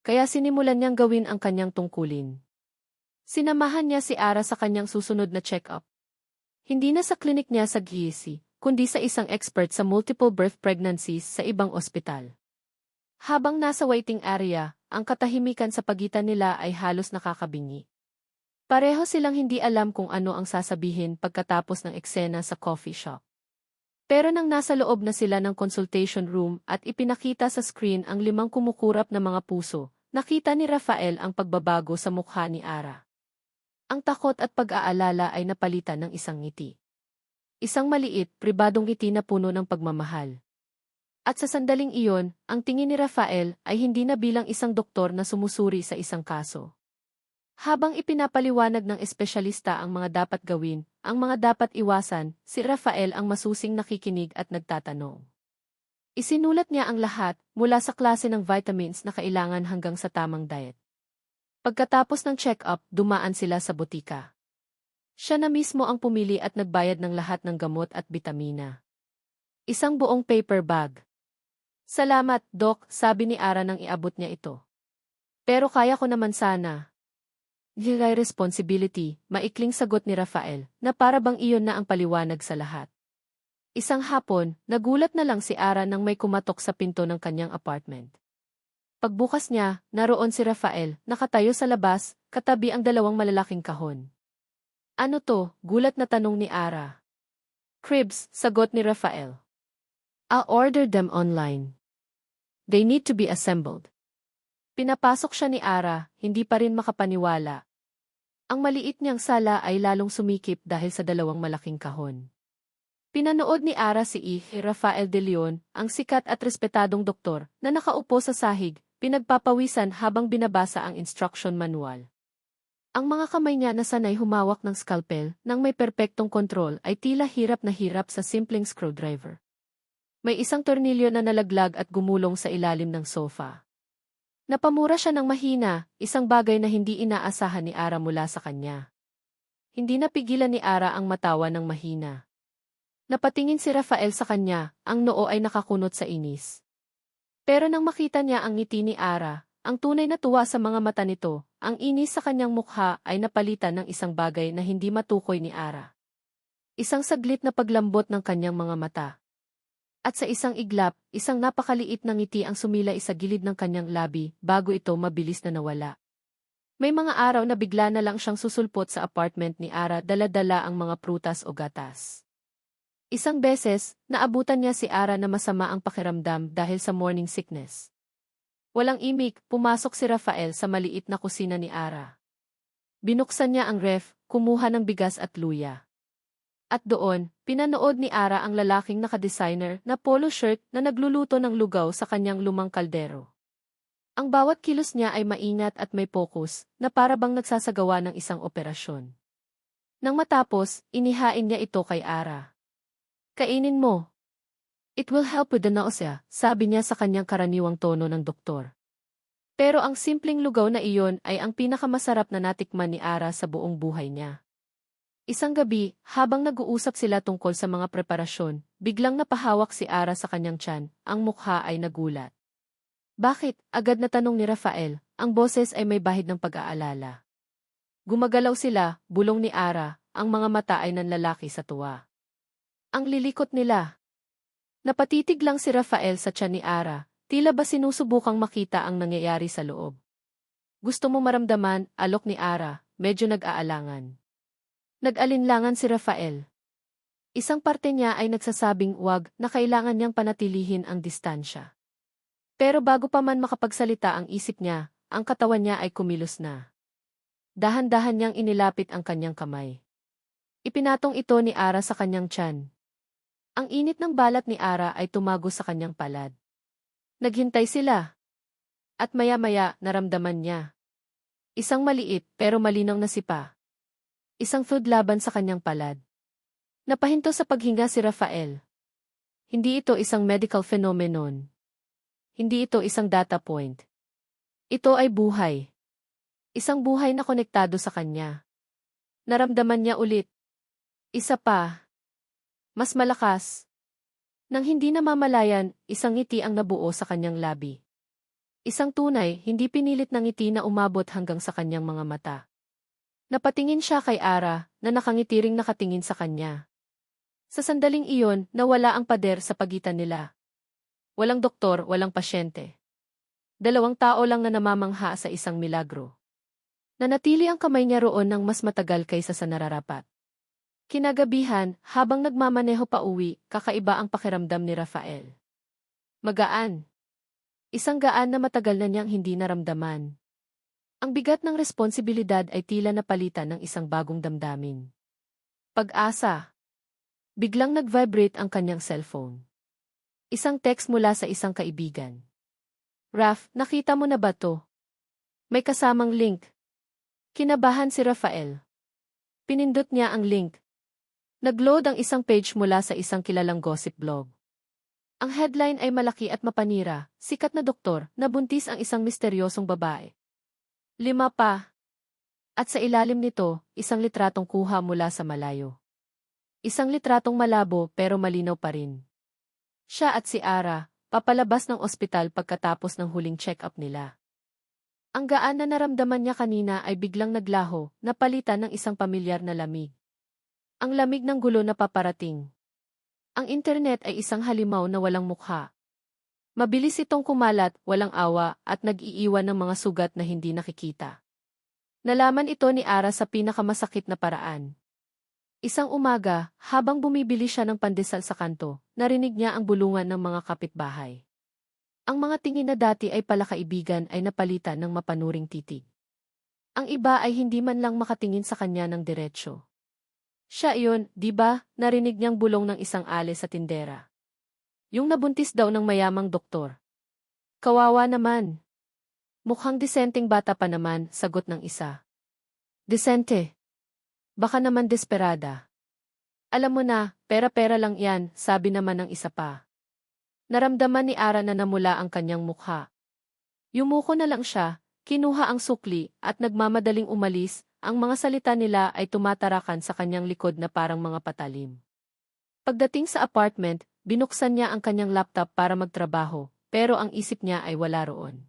Kaya sinimulan niyang gawin ang kanyang tungkulin. Sinamahan niya si Ara sa kanyang susunod na check-up. Hindi na sa klinik niya sa GC, kundi sa isang expert sa multiple birth pregnancies sa ibang ospital. Habang nasa waiting area, ang katahimikan sa pagitan nila ay halos nakakabingi. Pareho silang hindi alam kung ano ang sasabihin pagkatapos ng eksena sa coffee shop. Pero nang nasa loob na sila ng consultation room at ipinakita sa screen ang 5 kumukurap na mga puso, nakita ni Rafael ang pagbabago sa mukha ni Ara. Ang takot at pag-aalala ay napalitan ng isang ngiti. Isang maliit, pribadong ngiti na puno ng pagmamahal. At sa sandaling iyon, ang tingin ni Rafael ay hindi na bilang isang doktor na sumusuri sa isang kaso. Habang ipinapaliwanag ng espesyalista ang mga dapat gawin, ang mga dapat iwasan, si Rafael ang masusing nakikinig at nagtatanong. Isinulat niya ang lahat, mula sa klase ng vitamins na kailangan hanggang sa tamang diet. Pagkatapos ng check-up, dumaan sila sa butika. Siya na mismo ang pumili at nagbayad ng lahat ng gamot at bitamina. Isang buong paper bag. "Salamat, Doc," sabi ni Ara nang iabot niya ito. "Pero kaya ko naman sana." "High responsibility," maikling sagot ni Rafael, na para bang iyon na ang paliwanag sa lahat. Isang hapon, nagulat na lang si Ara nang may kumatok sa pinto ng kanyang apartment. Pagbukas niya, naroon si Rafael, nakatayo sa labas, katabi ang 2 malalaking kahon. "Ano to?" gulat na tanong ni Ara. "Cribs," sagot ni Rafael. "I'll order them online. They need to be assembled." Pinapasok siya ni Ara, hindi pa rin makapaniwala. Ang maliit niyang sala ay lalong sumikip dahil sa 2 malaking kahon. Pinanood ni Ara si Rafael de Leon, ang sikat at respetadong doktor, na nakaupo sa sahig, pinagpapawisan habang binabasa ang instruction manual. Ang mga kamay niya na sanay humawak ng scalpel, nang may perpektong kontrol ay tila hirap na hirap sa simpleng screwdriver. May isang tornilyo na nalaglag at gumulong sa ilalim ng sofa. Napamura siya ng mahina, isang bagay na hindi inaasahan ni Ara mula sa kanya. Hindi napigilan ni Ara ang matawa ng mahina. Napatingin si Rafael sa kanya, ang noo ay nakakunot sa inis. Pero nang makita niya ang ngiti ni Ara, ang tunay na tuwa sa mga mata nito, ang inis sa kanyang mukha ay napalitan ng isang bagay na hindi matukoy ni Ara. Isang saglit na paglambot ng kanyang mga mata. At sa isang iglap, isang napakaliit na ngiti ang sumilay sa gilid ng kanyang labi bago ito mabilis na nawala. May mga araw na bigla na lang siyang susulpot sa apartment ni Ara, dala-dala ang mga prutas o gatas. Isang beses, naabutan niya si Ara na masama ang pakiramdam dahil sa morning sickness. Walang imik, pumasok si Rafael sa maliit na kusina ni Ara. Binuksan niya ang ref, kumuha ng bigas at luya. At doon, pinanood ni Ara ang lalaking naka-designer na polo shirt na nagluluto ng lugaw sa kanyang lumang kaldero. Ang bawat kilos niya ay maingat at may focus, na para bang nagsasagawa ng isang operasyon. Nang matapos, inihain niya ito kay Ara. Kainin mo. It will help with the nausea, sabi niya sa kanyang karaniwang tono ng doktor. Pero ang simpleng lugaw na iyon ay ang pinakamasarap na natikman ni Ara sa buong buhay niya. Isang gabi, habang nag-uusap sila tungkol sa mga preparasyon, biglang napahawak si Ara sa kanyang tiyan, ang mukha ay nagulat. Bakit? Agad na tanong ni Rafael, ang boses ay may bahid ng pag-aalala. Gumagalaw sila, bulong ni Ara, ang mga mata ay nanlalaki sa tuwa. Ang lilikot nila. Napatitig lang si Rafael sa tiyan ni Ara, tila ba sinusubukang makita ang nangyayari sa loob. Gusto mo maramdaman, alok ni Ara, medyo nag-aalangan. Nag-alinlangan si Rafael. Isang parte niya ay nagsasabing wag na kailangan niyang panatilihin ang distansya. Pero bago pa man makapagsalita ang isip niya, ang katawan niya ay kumilos na. Dahan-dahan niyang inilapit ang kanyang kamay. Ipinatong ito ni Ara sa kanyang tiyan. Ang init ng balat ni Ara ay tumago sa kanyang palad. Naghintay sila. At maya-maya naramdaman niya. Isang maliit pero malinaw na sipa. Isang food laban sa kanyang palad. Napahinto sa paghinga si Rafael. Hindi ito isang medical phenomenon. Hindi ito isang data point. Ito ay buhay. Isang buhay na konektado sa kanya. Naramdaman niya ulit. Isa pa. Mas malakas. Nang hindi namamalayan, isang ngiti ang nabuo sa kanyang labi. Isang tunay, hindi pinilit na ngiti na umabot hanggang sa kanyang mga mata. Napatingin siya kay Ara, na nakangitiring nakatingin sa kanya. Sa sandaling iyon, nawala ang pader sa pagitan nila. Walang doktor, walang pasyente. Dalawang tao lang na namamangha sa isang milagro. Nanatili ang kamay niya roon ng mas matagal kaysa sa nararapat. Kinagabihan, habang nagmamaneho pa uwi, kakaiba ang pakiramdam ni Rafael. Magaan. Isang gaan na matagal na niyang hindi naramdaman. Ang bigat ng responsibilidad ay tila napalitan ng isang bagong damdamin. Pag-asa. Biglang nag-vibrate ang kanyang cellphone. Isang text mula sa isang kaibigan. Raf, nakita mo na ba to? May kasamang link. Kinabahan si Rafael. Pinindot niya ang link. Nag-load ang isang page mula sa isang kilalang gossip blog. Ang headline ay malaki at mapanira, sikat na doktor, nabuntis ang isang misteryosong babae. 5 pa. At sa ilalim nito, isang litratong kuha mula sa malayo. Isang litratong malabo pero malinaw pa rin. Siya at si Ara, papalabas ng ospital pagkatapos ng huling check-up nila. Ang gaan na naramdaman niya kanina ay biglang naglaho, napalitan ng isang pamilyar na lamig. Ang lamig ng gulo na paparating. Ang internet ay isang halimaw na walang mukha. Mabilis itong kumalat, walang awa, at nag-iiwan ng mga sugat na hindi nakikita. Nalaman ito ni Ara sa pinakamasakit na paraan. Isang umaga, habang bumibili siya ng pandesal sa kanto, narinig niya ang bulungan ng mga kapitbahay. Ang mga tingin na dati ay palakaibigan ay napalitan ng mapanuring titig. Ang iba ay hindi man lang makatingin sa kanya ng diretsyo. Siya iyon, di ba, narinig niyang bulong ng isang ale sa tindera. Yung nabuntis daw ng mayamang doktor. Kawawa naman. Mukhang disenteng bata pa naman, sagot ng isa. Disente. Baka naman desperada. Alam mo na, pera-pera lang yan, sabi naman ng isa pa. Naramdaman ni Ara na namula ang kanyang mukha. Yumuko na lang siya, kinuha ang sukli, at nagmamadaling umalis, ang mga salita nila ay tumatarakan sa kanyang likod na parang mga patalim. Pagdating sa apartment, binuksan niya ang kanyang laptop para magtrabaho, pero ang isip niya ay wala roon.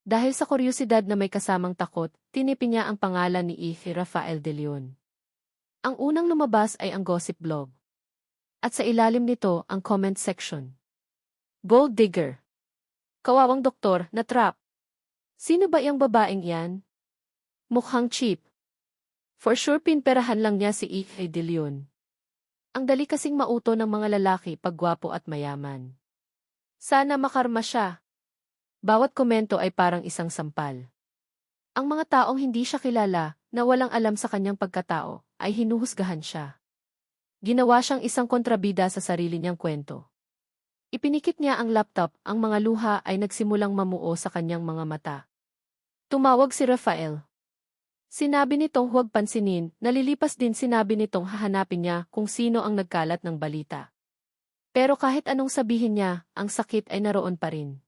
Dahil sa kuryosidad na may kasamang takot, tinipin niya ang pangalan ni Rafael de Leon. Ang unang lumabas ay ang gossip blog. At sa ilalim nito ang comment section. Gold digger. Kawawang doktor, na-trap. Sino ba iyang babaeng yan? Mukhang cheap. For sure pinperahan lang niya si de Leon. Ang dali kasing mauto ng mga lalaki pag gwapo at mayaman. Sana makarma siya. Bawat komento ay parang isang sampal. Ang mga taong hindi siya kilala, na walang alam sa kanyang pagkatao, ay hinuhusgahan siya. Ginawa siyang isang kontrabida sa sarili niyang kwento. Ipinikit niya ang laptop, ang mga luha ay nagsimulang mamuo sa kanyang mga mata. Tumawag si Rafael. Sinabi nitong huwag pansinin, nalilipas din sinabi nitong hahanapin niya kung sino ang nagkalat ng balita. Pero kahit anong sabihin niya, ang sakit ay naroon pa rin.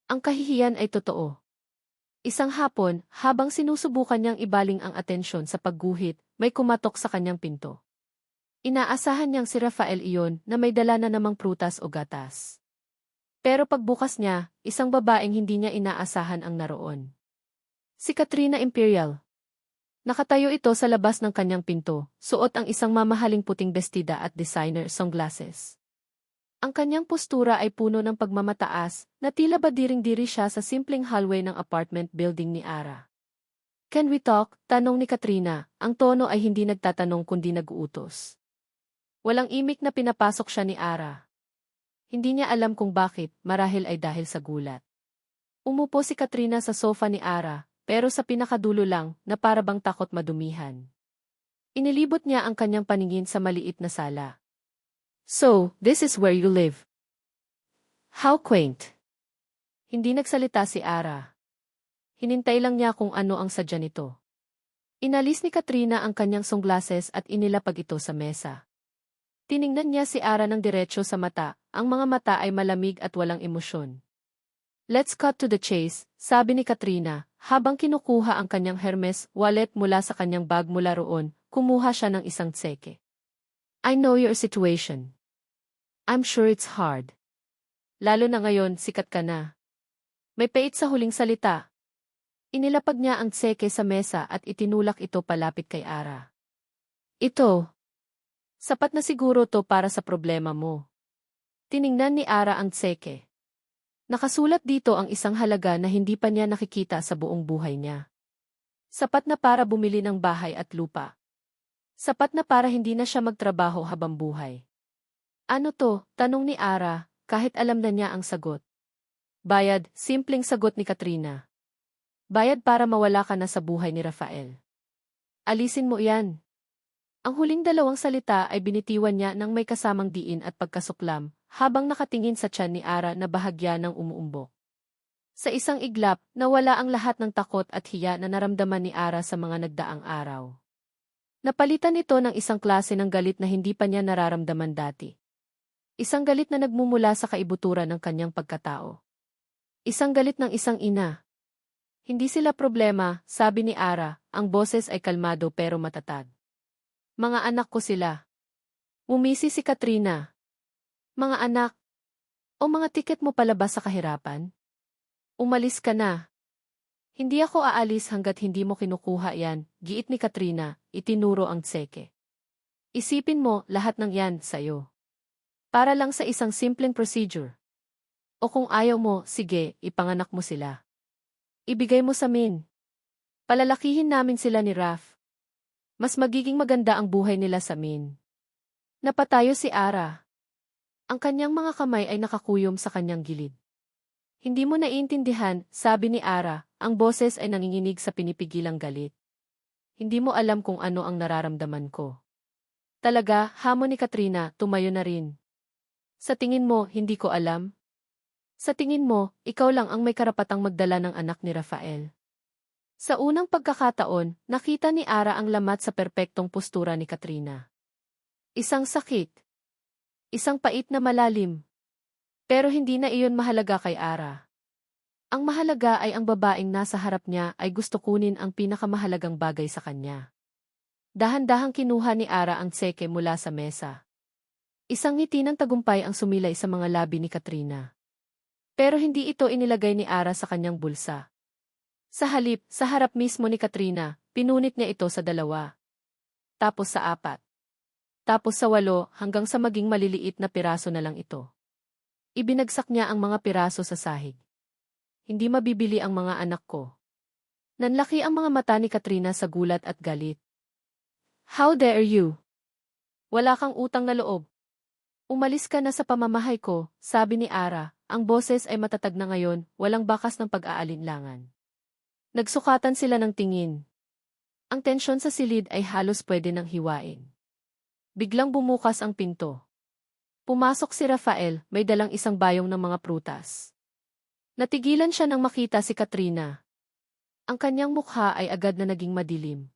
Ang kahihiyan ay totoo. Isang hapon, habang sinusubukan niyang ibaling ang atensyon sa pagguhit, may kumatok sa kanyang pinto. Inaasahan niyang si Rafael iyon na may dala na namang prutas o gatas. Pero pagbukas niya, isang babaeng hindi niya inaasahan ang naroon. Si Katrina Imperial. Nakatayo ito sa labas ng kanyang pinto, suot ang isang mamahaling puting bestida at designer sunglasses. Ang kanyang postura ay puno ng pagmamataas, na tila ba diring-diri siya sa simpleng hallway ng apartment building ni Ara. "Can we talk?" tanong ni Katrina, ang tono ay hindi nagtatanong kundi nag-uutos. Walang imik na pinapasok siya ni Ara. Hindi niya alam kung bakit, marahil ay dahil sa gulat. Umupo si Katrina sa sofa ni Ara, pero sa pinakadulo lang, na para bang takot madumihan. Inilibot niya ang kanyang paningin sa maliit na sala. "So, this is where you live. How quaint." Hindi nagsalita si Ara. Hinintay lang niya kung ano ang sadya nito. Inalis ni Katrina ang kanyang sunglasses at inilapag ito sa mesa. Tiningnan niya si Ara ng diretso sa mata, ang mga mata ay malamig at walang emosyon. "Let's cut to the chase," sabi ni Katrina, habang kinukuha ang kanyang Hermes wallet mula sa kanyang bag mula roon, kumuha siya ng isang tseke. "I know your situation. I'm sure it's hard. Lalo na ngayon, sikat ka na." May pait sa huling salita. Inilapag niya ang tseke sa mesa at itinulak ito palapit kay Ara. "Ito. Sapat na siguro to para sa problema mo." Tiningnan ni Ara ang tseke. Nakasulat dito ang isang halaga na hindi pa niya nakikita sa buong buhay niya. Sapat na para bumili ng bahay at lupa. Sapat na para hindi na siya magtrabaho habang buhay. "Ano to?" tanong ni Ara, kahit alam na niya ang sagot. "Bayad," simpleng sagot ni Katrina. "Bayad para mawala ka na sa buhay ni Rafael. Alisin mo yan." Ang huling dalawang salita ay binitiwan niya ng may kasamang diin at pagkasuklam, habang nakatingin sa tiyan ni Ara na bahagya ng umuumbok. Sa isang iglap, nawala ang lahat ng takot at hiya na naramdaman ni Ara sa mga nagdaang araw. Napalitan ito ng isang klase ng galit na hindi pa niya nararamdaman dati. Isang galit na nagmumula sa kaibuturan ng kanyang pagkatao. Isang galit ng isang ina. "Hindi sila problema," sabi ni Ara, ang boses ay kalmado pero matatag. "Mga anak ko sila." Umisi si Katrina. "Mga anak? O mga tiket mo palabas sa kahirapan? Umalis ka na." "Hindi ako aalis hanggat hindi mo kinukuha yan," giit ni Katrina, itinuro ang tseke. "Isipin mo, lahat ng yan, sayo. Para lang sa isang simpleng procedure. O kung ayaw mo, sige, ipanganak mo sila. Ibigay mo sa amin. Palalakihin namin sila ni Raf. Mas magiging maganda ang buhay nila sa amin." Napatayo si Ara. Ang kanyang mga kamay ay nakakuyom sa kanyang gilid. "Hindi mo naiintindihan," sabi ni Ara, ang boses ay nanginginig sa pinipigilang galit. "Hindi mo alam kung ano ang nararamdaman ko." "Talaga?" hamon ni Katrina, tumayo na rin. "Sa tingin mo, hindi ko alam? Sa tingin mo, ikaw lang ang may karapatang magdala ng anak ni Rafael." Sa unang pagkakataon, nakita ni Ara ang lamat sa perpektong postura ni Katrina. Isang sakit. Isang pait na malalim. Pero hindi na iyon mahalaga kay Ara. Ang mahalaga ay ang babaeng nasa harap niya ay gusto kunin ang pinakamahalagang bagay sa kanya. Dahan-dahang kinuha ni Ara ang tseke mula sa mesa. Isang ngiti ng tagumpay ang sumilay sa mga labi ni Katrina. Pero hindi ito inilagay ni Ara sa kanyang bulsa. Sa halip, sa harap mismo ni Katrina, pinunit niya ito sa 2. Tapos sa 4. Tapos sa 8 hanggang sa maging maliliit na piraso na lang ito. Ibinagsak niya ang mga piraso sa sahig. "Hindi mabibili ang mga anak ko." Nanlaki ang mga mata ni Katrina sa gulat at galit. "How dare you? Wala kang utang na loob. Umalis ka na sa pamamahay ko," sabi ni Ara, ang boses ay matatag na ngayon, walang bakas ng pag-aalinlangan. Nagsukatan sila ng tingin. Ang tensyon sa silid ay halos pwede nang hiwain. Biglang bumukas ang pinto. Pumasok si Rafael, may dalang isang bayong ng mga prutas. Natigilan siya nang makita si Katrina. Ang kanyang mukha ay agad na naging madilim.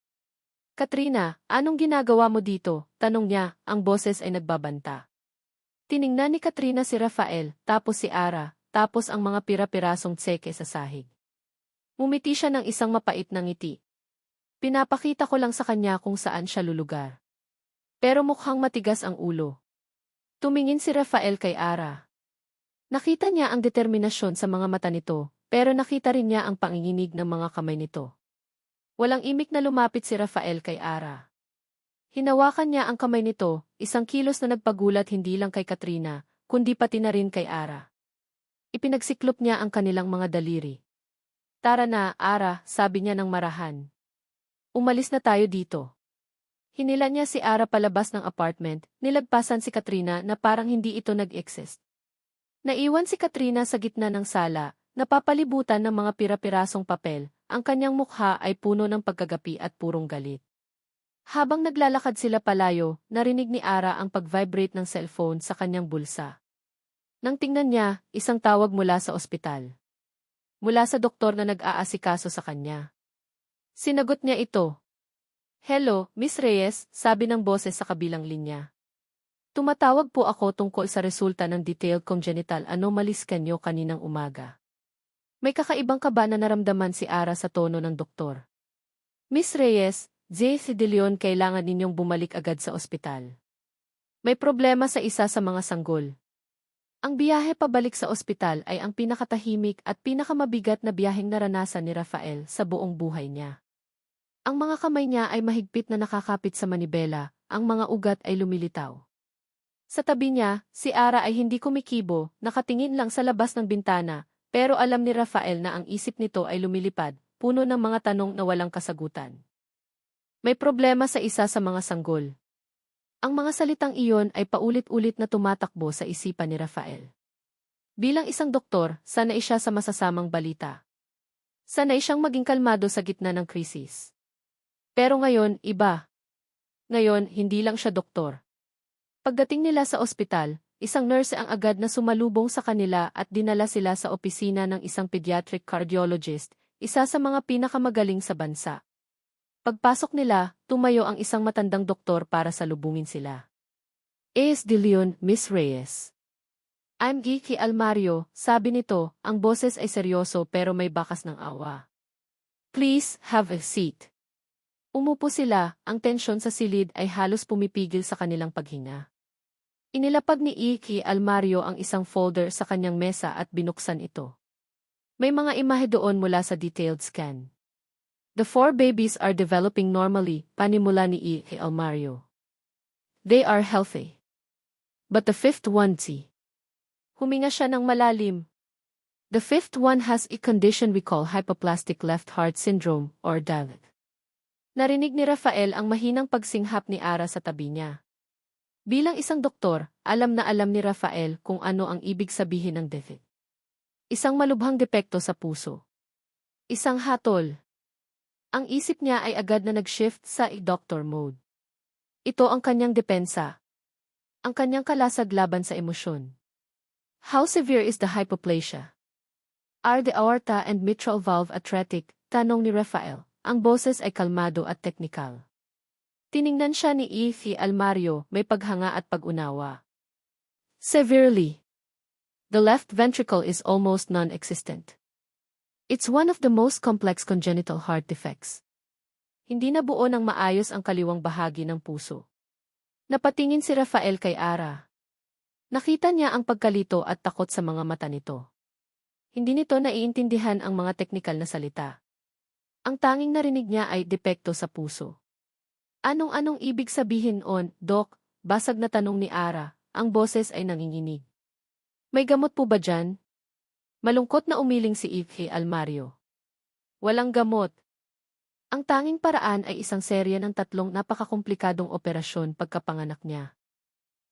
Katrina, anong ginagawa mo dito? Tanong niya, ang boses ay nagbabanta. Tiningnan ni Katrina si Rafael, tapos si Ara, tapos ang mga pira-pirasong tseke sa sahig. Umiti siya ng isang mapait na ngiti. Pinapakita ko lang sa kanya kung saan siya lulugar. Pero mukhang matigas ang ulo. Tumingin si Rafael kay Ara. Nakita niya ang determinasyon sa mga mata nito, pero nakita rin niya ang panginginig ng mga kamay nito. Walang imik na lumapit si Rafael kay Ara. Hinawakan niya ang kamay nito, isang kilos na nagpagulat hindi lang kay Katrina, kundi pati na rin kay Ara. Ipinagsiklop niya ang kanilang mga daliri. Tara na, Ara, sabi niya ng marahan. Umalis na tayo dito. Hinila niya si Ara palabas ng apartment, nilagpasan si Katrina na parang hindi ito nag-exist. Naiwan si Katrina sa gitna ng sala, napapalibutan ng mga pira-pirasong papel, ang kanyang mukha ay puno ng pagkagapi at purong galit. Habang naglalakad sila palayo, narinig ni Ara ang pag-vibrate ng cellphone sa kanyang bulsa. Nang tingnan niya, isang tawag mula sa ospital. Mula sa doktor na nag-aasikaso sa kanya. Sinagot niya ito. Hello, Miss Reyes, sabi ng boses sa kabilang linya. Tumatawag po ako tungkol sa resulta ng detailed congenital anomalies kanyo kaninang umaga. May kakaibang kaba na naramdaman si Ara sa tono ng doktor. Miss Reyes, J.C. De Leon, kailangan ninyong bumalik agad sa ospital. May problema sa isa sa mga sanggol. Ang biyahe pabalik sa ospital ay ang pinakatahimik at pinakamabigat na biyaheng naranasan ni Rafael sa buong buhay niya. Ang mga kamay niya ay mahigpit na nakakapit sa manibela, ang mga ugat ay lumilitaw. Sa tabi niya, si Ara ay hindi kumikibo, nakatingin lang sa labas ng bintana, pero alam ni Rafael na ang isip nito ay lumilipad, puno ng mga tanong na walang kasagutan. May problema sa isa sa mga sanggol. Ang mga salitang iyon ay paulit-ulit na tumatakbo sa isipan ni Rafael. Bilang isang doktor, sanay siya sa masasamang balita. Sanay siyang maging kalmado sa gitna ng krisis. Pero ngayon, iba. Ngayon, hindi lang siya doktor. Pagdating nila sa ospital, isang nurse ang agad na sumalubong sa kanila at dinala sila sa opisina ng isang pediatric cardiologist, isa sa mga pinakamagaling sa bansa. Pagpasok nila, tumayo ang isang matandang doktor para salubungin sila. A.S. De Leon, Miss Reyes. I'm Giki Almario, sabi nito, ang boses ay seryoso pero may bakas ng awa. Please, have a seat. Umupo sila, ang tensyon sa silid ay halos pumipigil sa kanilang paghinga. Inilapag ni Iki Almario ang isang folder sa kanyang mesa at binuksan ito. May mga imahe doon mula sa detailed scan. The 4 babies are developing normally, panimula ni Iki Almario. They are healthy. But the 5th one, huminga siya ng malalim. The 5th one has a condition we call hypoplastic left heart syndrome or DLH. Narinig ni Rafael ang mahinang pagsinghap ni Ara sa tabi niya. Bilang isang doktor, alam na alam ni Rafael kung ano ang ibig sabihin ng DLH. Isang malubhang depekto sa puso. Isang hatol. Ang isip niya ay agad na nag-shift sa doctor mode. Ito ang kanyang depensa. Ang kanyang kalasag laban sa emosyon. How severe is the hypoplasia? Are the aorta and mitral valve atretic? Tanong ni Rafael. Ang boses ay kalmado at teknikal. Tiningnan siya ni Iki Almario, may paghanga at pag-unawa. Severely. The left ventricle is almost non-existent. It's one of the most complex congenital heart defects. Hindi nabuo ng maayos ang kaliwang bahagi ng puso. Napatingin si Rafael kay Ara. Nakita niya ang pagkalito at takot sa mga mata nito. Hindi nito naiintindihan ang mga teknikal na salita. Ang tanging narinig niya ay depekto sa puso. Anong ibig sabihin on, Doc? Basag na tanong ni Ara, ang boses ay nanginginig. May gamot po ba dyan? Malungkot na umiling si Iki Almario. Walang gamot. Ang tanging paraan ay isang serye ng 3 napakakomplikadong operasyon pagkapanganak niya.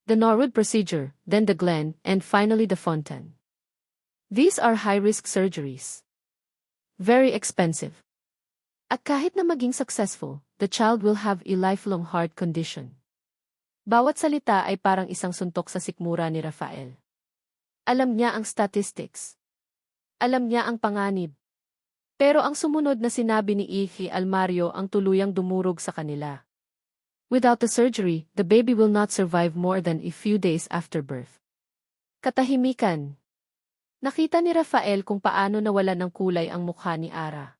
The Norwood procedure, then the Glenn, and finally the Fontan. These are high-risk surgeries. Very expensive. At kahit na maging successful, the child will have a lifelong heart condition. Bawat salita ay parang isang suntok sa sikmura ni Rafael. Alam niya ang statistics. Alam niya ang panganib. Pero ang sumunod na sinabi ni Ihi Almario ang tuluyang dumurog sa kanila. Without the surgery, the baby will not survive more than a few days after birth. Katahimikan. Nakita ni Rafael kung paano nawala ng kulay ang mukha ni Ara.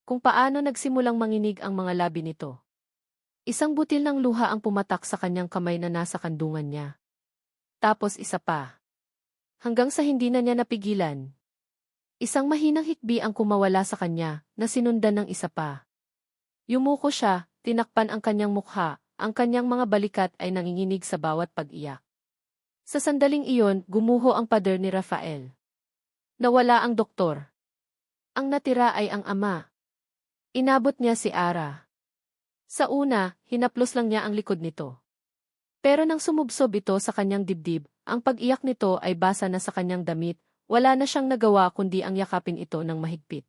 Kung paano nagsimulang manginig ang mga labi nito. Isang butil ng luha ang pumatak sa kanyang kamay na nasa kandungan niya. Tapos isa pa. Hanggang sa hindi na niya napigilan. Isang mahinang hikbi ang kumawala sa kanya, na sinundan ng isa pa. Yumuko siya, tinakpan ang kanyang mukha, ang kanyang mga balikat ay nanginginig sa bawat pag-iyak. Sa sandaling iyon, gumuho ang pader ni Rafael. Nawala ang doktor. Ang natira ay ang ama. Inabot niya si Ara. Sa una, hinaplos lang niya ang likod nito. Pero nang sumubsob ito sa kanyang dibdib, ang pag-iyak nito ay basa na sa kanyang damit, wala na siyang nagawa kundi ang yakapin ito ng mahigpit.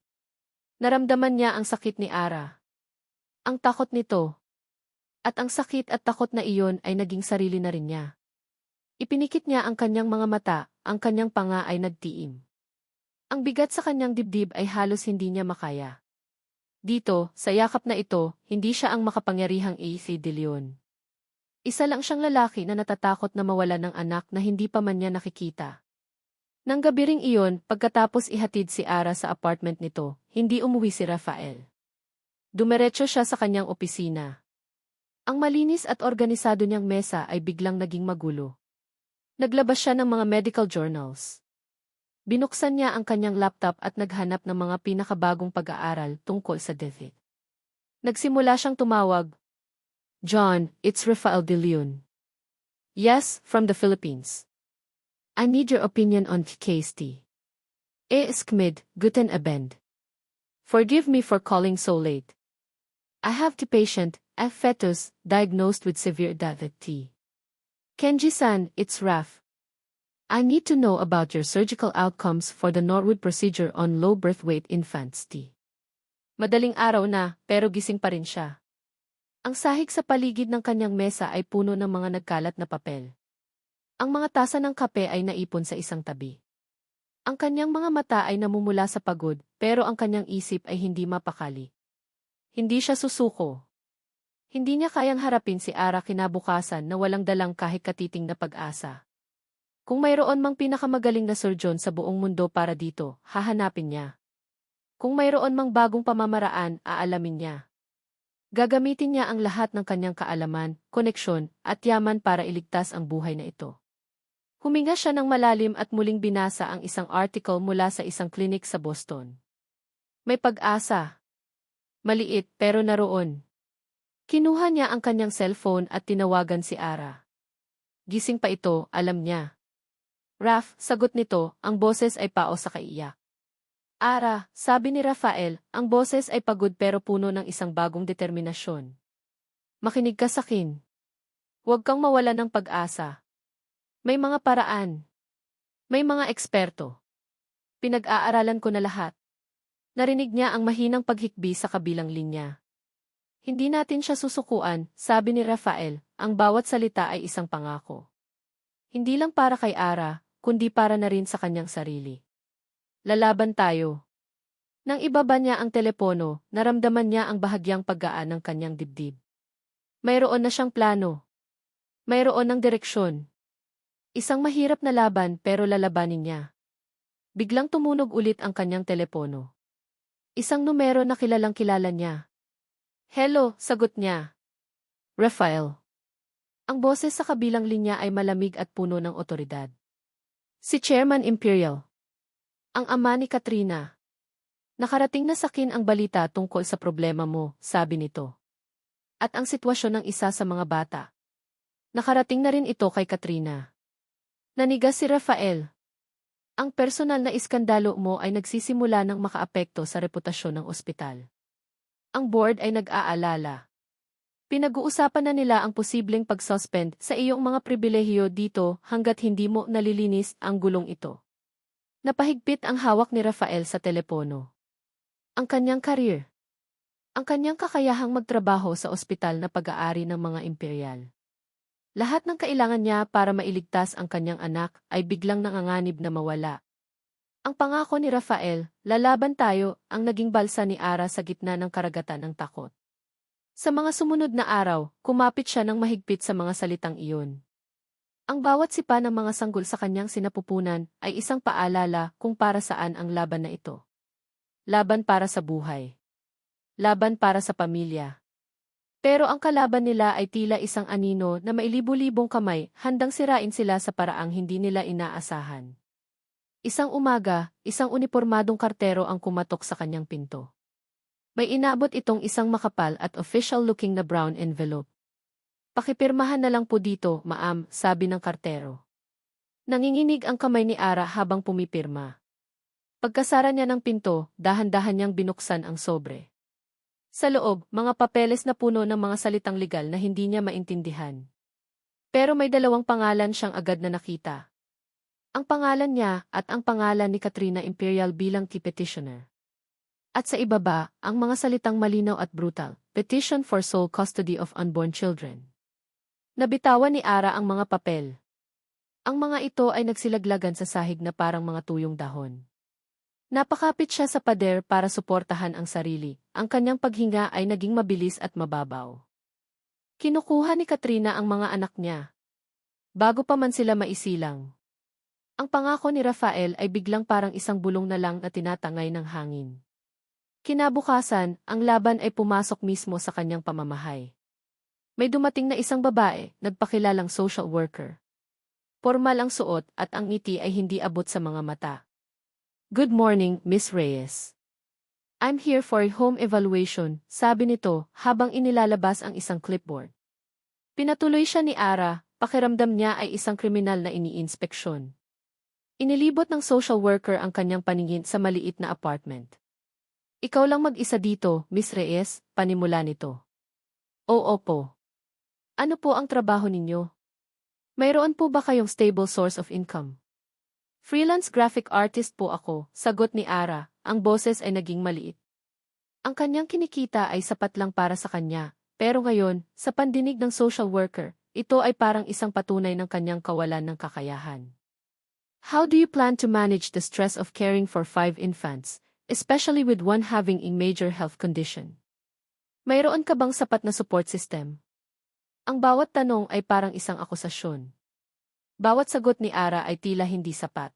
Naramdaman niya ang sakit ni Ara. Ang takot nito. At ang sakit at takot na iyon ay naging sarili na rin niya. Ipinikit niya ang kanyang mga mata, ang kanyang panga ay nagtiim. Ang bigat sa kanyang dibdib ay halos hindi niya makaya. Dito, sa yakap na ito, hindi siya ang makapangyarihang AC de Leon. Isa lang siyang lalaki na natatakot na mawala ng anak na hindi pa man niya nakikita. Nang gabi ring iyon, pagkatapos ihatid si Ara sa apartment nito, hindi umuwi si Rafael. Dumiretso siya sa kanyang opisina. Ang malinis at organisado niyang mesa ay biglang naging magulo. Naglabas siya ng mga medical journals. Binuksan niya ang kanyang laptop at naghanap ng mga pinakabagong pag-aaral tungkol sa DEFID. Nagsimula siyang tumawag. John, it's Rafael de Leon. Yes, from the Philippines. I need your opinion on KST. Eskmid, guten Abend. Forgive me for calling so late. I have the patient, a fetus, diagnosed with severe diabetes. Kenji-san, it's Raf. I need to know about your surgical outcomes for the Norwood procedure on low birth weight infants. Madaling araw na, pero gising pa rin siya. Ang sahig sa paligid ng kanyang mesa ay puno ng mga nagkalat na papel. Ang mga tasa ng kape ay naipon sa isang tabi. Ang kanyang mga mata ay namumula sa pagod, pero ang kanyang isip ay hindi mapakali. Hindi siya susuko. Hindi niya kayang harapin si Ara kinabukasan na walang dalang kahit katiting na pag-asa. Kung mayroon mang pinakamagaling na surgeon sa buong mundo para dito, hahanapin niya. Kung mayroon mang bagong pamamaraan, aalamin niya. Gagamitin niya ang lahat ng kanyang kaalaman, koneksyon, at yaman para iligtas ang buhay na ito. Huminga siya ng malalim at muling binasa ang isang article mula sa isang klinik sa Boston. May pag-asa. Maliit pero naroon. Kinuha niya ang kanyang cellphone at tinawagan si Ara. Gising pa ito, alam niya. Raf, sagot nito, ang boses ay pao sa kaiyak. Ara, sabi ni Rafael, ang boses ay pagod pero puno ng isang bagong determinasyon. Makinig ka sa akin. Huwag kang mawala ng pag-asa. May mga paraan. May mga eksperto. Pinag-aaralan ko na lahat. Narinig niya ang mahinang paghikbi sa kabilang linya. Hindi natin siya susukuan, sabi ni Rafael, ang bawat salita ay isang pangako. Hindi lang para kay Ara, kundi para na rin sa kanyang sarili. Lalaban tayo. Nang ibaba niya ang telepono, naramdaman niya ang bahagyang paggaan ng kanyang dibdib. Mayroon na siyang plano. Mayroon ng direksyon. Isang mahirap na laban pero lalabanin niya. Biglang tumunog ulit ang kanyang telepono. Isang numero na kilalang kilala niya. Hello, sagot niya. Rafael. Ang boses sa kabilang linya ay malamig at puno ng otoridad. Si Chairman Imperial. Ang ama ni Katrina. Nakarating na sa akin ang balita tungkol sa problema mo, sabi nito. At ang sitwasyon ng isa sa mga bata. Nakarating na rin ito kay Katrina. Nanigas si Rafael. Ang personal na iskandalo mo ay nagsisimula ng makaapekto sa reputasyon ng ospital. Ang board ay nag-aalala. Pinag-uusapan na nila ang posibleng pag-suspend sa iyong mga pribilehiyo dito hanggat hindi mo nalilinis ang gulong ito. Napahigpit ang hawak ni Rafael sa telepono. Ang kanyang career. Ang kanyang kakayahang magtrabaho sa ospital na pag-aari ng mga imperial. Lahat ng kailangan niya para mailigtas ang kanyang anak ay biglang nanganganib na mawala. Ang pangako ni Rafael, lalaban tayo, ang naging balsa ni Ara sa gitna ng karagatan ng takot. Sa mga sumunod na araw, kumapit siya ng mahigpit sa mga salitang iyon. Ang bawat sipa ng mga sanggol sa kanyang sinapupunan ay isang paalala kung para saan ang laban na ito. Laban para sa buhay. Laban para sa pamilya. Pero ang kalaban nila ay tila isang anino na mailibu-libong kamay, handang sirain sila sa paraang hindi nila inaasahan. Isang umaga, isang unipormadong kartero ang kumatok sa kanyang pinto. May inabot itong isang makapal at official-looking na brown envelope. "Pakipirmahan na lang po dito, ma'am," sabi ng kartero. Nanginginig ang kamay ni Ara habang pumipirma. Pagkasara niya ng pinto, dahan-dahan niyang binuksan ang sobre. Sa loob, mga papeles na puno ng mga salitang legal na hindi niya maintindihan. Pero may dalawang pangalan siyang agad na nakita. Ang pangalan niya at ang pangalan ni Katrina Imperial bilang key petitioner. At sa ibaba, ang mga salitang malinaw at brutal, "Petition for sole custody of unborn children." Nabitawan ni Ara ang mga papel. Ang mga ito ay nagsilaglagan sa sahig na parang mga tuyong dahon. Napakapit siya sa pader para suportahan ang sarili. Ang kanyang paghinga ay naging mabilis at mababaw. Kinukuha ni Katrina ang mga anak niya. Bago pa man sila maisilang. Ang pangako ni Rafael ay biglang parang isang bulong na lang na tinatangay ng hangin. Kinabukasan, ang laban ay pumasok mismo sa kanyang pamamahay. May dumating na isang babae, nagpakilalang social worker. Pormal ang suot at ang ngiti ay hindi abot sa mga mata. "Good morning, Miss Reyes. I'm here for a home evaluation," sabi nito habang inilalabas ang isang clipboard. Pinatuloy siya ni Ara, pakiramdam niya ay isang kriminal na iniinspeksyon. Inilibot ng social worker ang kanyang paningin sa maliit na apartment. "Ikaw lang mag-isa dito, Miss Reyes," panimula nito. "Oo po. Ano po ang trabaho ninyo? Mayroon po ba kayong stable source of income?" "Freelance graphic artist po ako," sagot ni Ara, ang boses ay naging maliit. Ang kanyang kinikita ay sapat lang para sa kanya, pero ngayon, sa pandinig ng social worker, ito ay parang isang patunay ng kanyang kawalan ng kakayahan. "How do you plan to manage the stress of caring for 5 infants, especially with one having a major health condition? Mayroon ka bang sapat na support system?" Ang bawat tanong ay parang isang akusasyon. Bawat sagot ni Ara ay tila hindi sapat.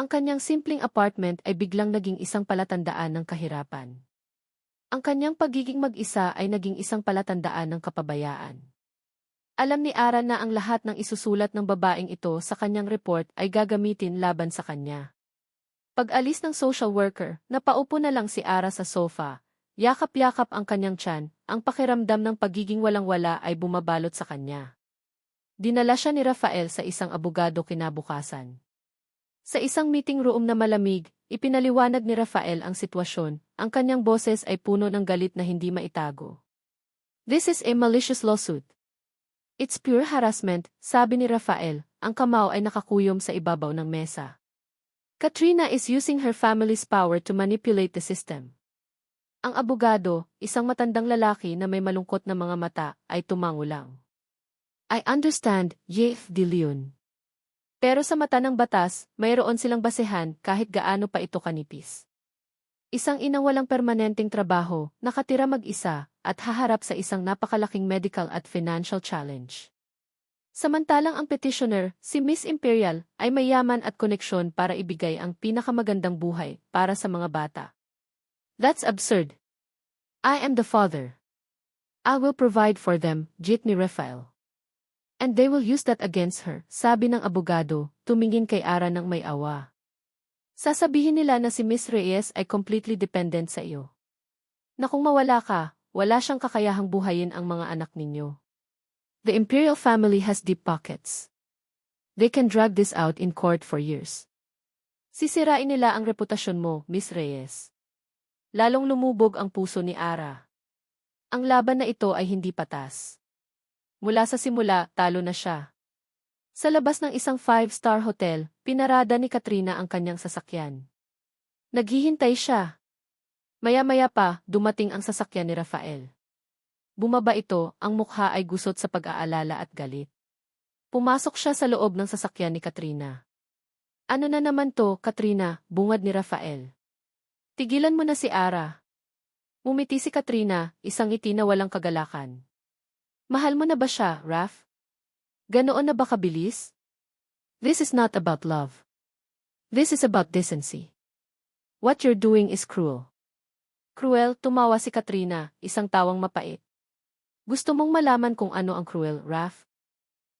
Ang kanyang simpleng apartment ay biglang naging isang palatandaan ng kahirapan. Ang kanyang pagiging mag-isa ay naging isang palatandaan ng kapabayaan. Alam ni Ara na ang lahat ng isusulat ng babaeng ito sa kanyang report ay gagamitin laban sa kanya. Pag-alis ng social worker, napaupo na lang si Ara sa sofa. Yakap-yakap ang kanyang tiyan, ang pakiramdam ng pagiging walang-wala ay bumabalot sa kanya. Dinala siya ni Rafael sa isang abogado kinabukasan. Sa isang meeting room na malamig, ipinaliwanag ni Rafael ang sitwasyon. Ang kanyang boses ay puno ng galit na hindi maitago. "This is a malicious lawsuit. It's pure harassment," sabi ni Rafael, ang kamao ay nakakuyom sa ibabaw ng mesa. "Katrina is using her family's power to manipulate the system." Ang abogado, isang matandang lalaki na may malungkot na mga mata, ay tumango lang. "I understand, Jeff de Leon. Pero sa mata ng batas, mayroon silang basehan kahit gaano pa ito kanipis. Isang inang walang permanenteng trabaho, nakatira mag-isa, at haharap sa isang napakalaking medical at financial challenge. Samantalang ang petitioner, si Miss Imperial, ay mayaman at koneksyon para ibigay ang pinakamagandang buhay para sa mga bata. That's absurd. I am the father. I will provide for them, jeet ni Rafael. And they will use that against her, sabi ng abogado, tumingin kay Ara ng may awa. Sasabihin nila na si Miss Reyes ay completely dependent sa iyo. Na kung mawala ka, wala siyang kakayahang buhayin ang mga anak ninyo. The imperial family has deep pockets. They can drag this out in court for years. Sisirain nila ang reputasyon mo, Miss Reyes. Lalong lumubog ang puso ni Ara. Ang laban na ito ay hindi patas. Mula sa simula, talo na siya. Sa labas ng isang 5-star hotel, pinarada ni Katrina ang kanyang sasakyan. Naghihintay siya. Maya-maya pa, dumating ang sasakyan ni Rafael. Bumaba ito, ang mukha ay gusot sa pag-aalala at galit. Pumasok siya sa loob ng sasakyan ni Katrina. Ano na naman to, Katrina, bungad ni Rafael. Tigilan mo na si Ara. Umiti si Katrina, isang ngiti na walang kagalakan. Mahal mo na ba siya, Raf? Ganoon na ba kabilis? This is not about love. This is about decency. What you're doing is cruel. Cruel, tumawa si Katrina, isang tawang mapait. Gusto mong malaman kung ano ang cruel, Raf?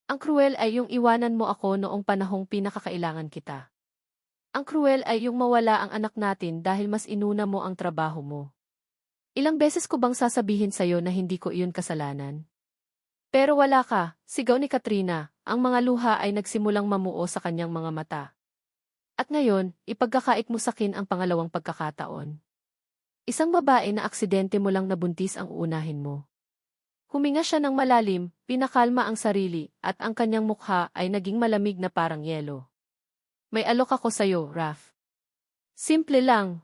Ang cruel ay yung iwanan mo ako noong panahong pinakakailangan kita. Ang cruel ay yung mawala ang anak natin dahil mas inuna mo ang trabaho mo. Ilang beses ko bang sasabihin sa'yo na hindi ko iyon kasalanan? Pero wala ka, sigaw ni Katrina, ang mga luha ay nagsimulang mamuo sa kanyang mga mata. At ngayon, ipagkakait mo sakin ang pangalawang pagkakataon. Isang babae na aksidente mo lang nabuntis ang uunahin mo. Huminga siya ng malalim, pinakalma ang sarili, at ang kanyang mukha ay naging malamig na parang yelo. May alok ako sa'yo, Raf. Simple lang.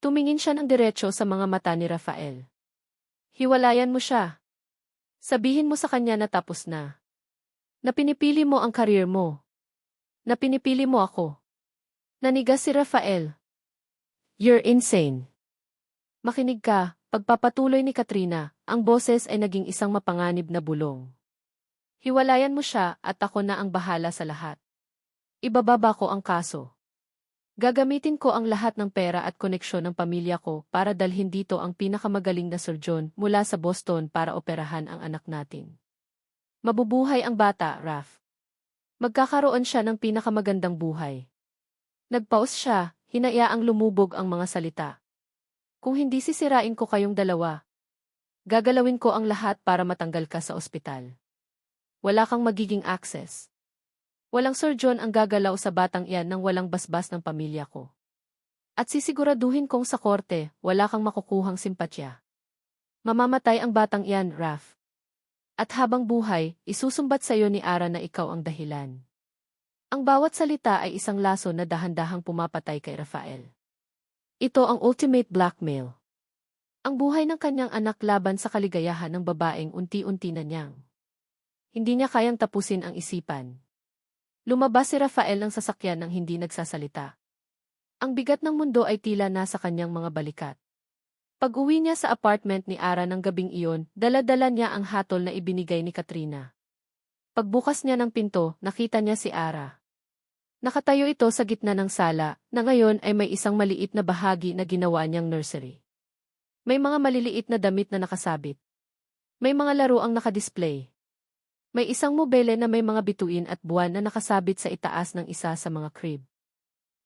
Tumingin siya ng diretso sa mga mata ni Rafael. Hiwalayan mo siya. Sabihin mo sa kanya na tapos na. Na pinipili mo ang career mo. Na pinipili mo ako. Nanigas si Rafael. You're insane. Makinig ka, pagpapatuloy ni Katrina, ang boses ay naging isang mapanganib na bulong. Hiwalayan mo siya at ako na ang bahala sa lahat. Ibababa ko ang kaso. Gagamitin ko ang lahat ng pera at koneksyon ng pamilya ko para dalhin dito ang pinakamagaling na surgeon mula sa Boston para operahan ang anak natin. Mabubuhay ang bata, Raf. Magkakaroon siya ng pinakamagandang buhay. Nagpause siya, hinayaang lumubog ang mga salita. Kung hindi sisirain ko kayong dalawa, gagalawin ko ang lahat para matanggal ka sa ospital. Wala kang magiging access. Walang surgeon ang gagalaw sa batang iyan nang walang basbas ng pamilya ko. At sisiguraduhin kong sa korte, wala kang makukuhang simpatya. Mamamatay ang batang iyan, Raf. At habang buhay, isusumbat sa iyo ni Ara na ikaw ang dahilan. Ang bawat salita ay isang laso na dahan-dahang pumapatay kay Rafael. Ito ang ultimate blackmail. Ang buhay ng kanyang anak laban sa kaligayahan ng babaeng unti-unti na niyang. Hindi niya kayang tapusin ang isipan. Lumabas si Rafael ng sasakyan nang hindi nagsasalita. Ang bigat ng mundo ay tila nasa kanyang mga balikat. Pag-uwi niya sa apartment ni Ara ng gabing iyon, dala-dala niya ang hatol na ibinigay ni Katrina. Pagbukas niya ng pinto, nakita niya si Ara. Nakatayo ito sa gitna ng sala, na ngayon ay may isang maliit na bahagi na ginawa niyang nursery. May mga maliliit na damit na nakasabit. May mga laro ang nakadisplay. May isang mobile na may mga bituin at buwan na nakasabit sa itaas ng isa sa mga crib.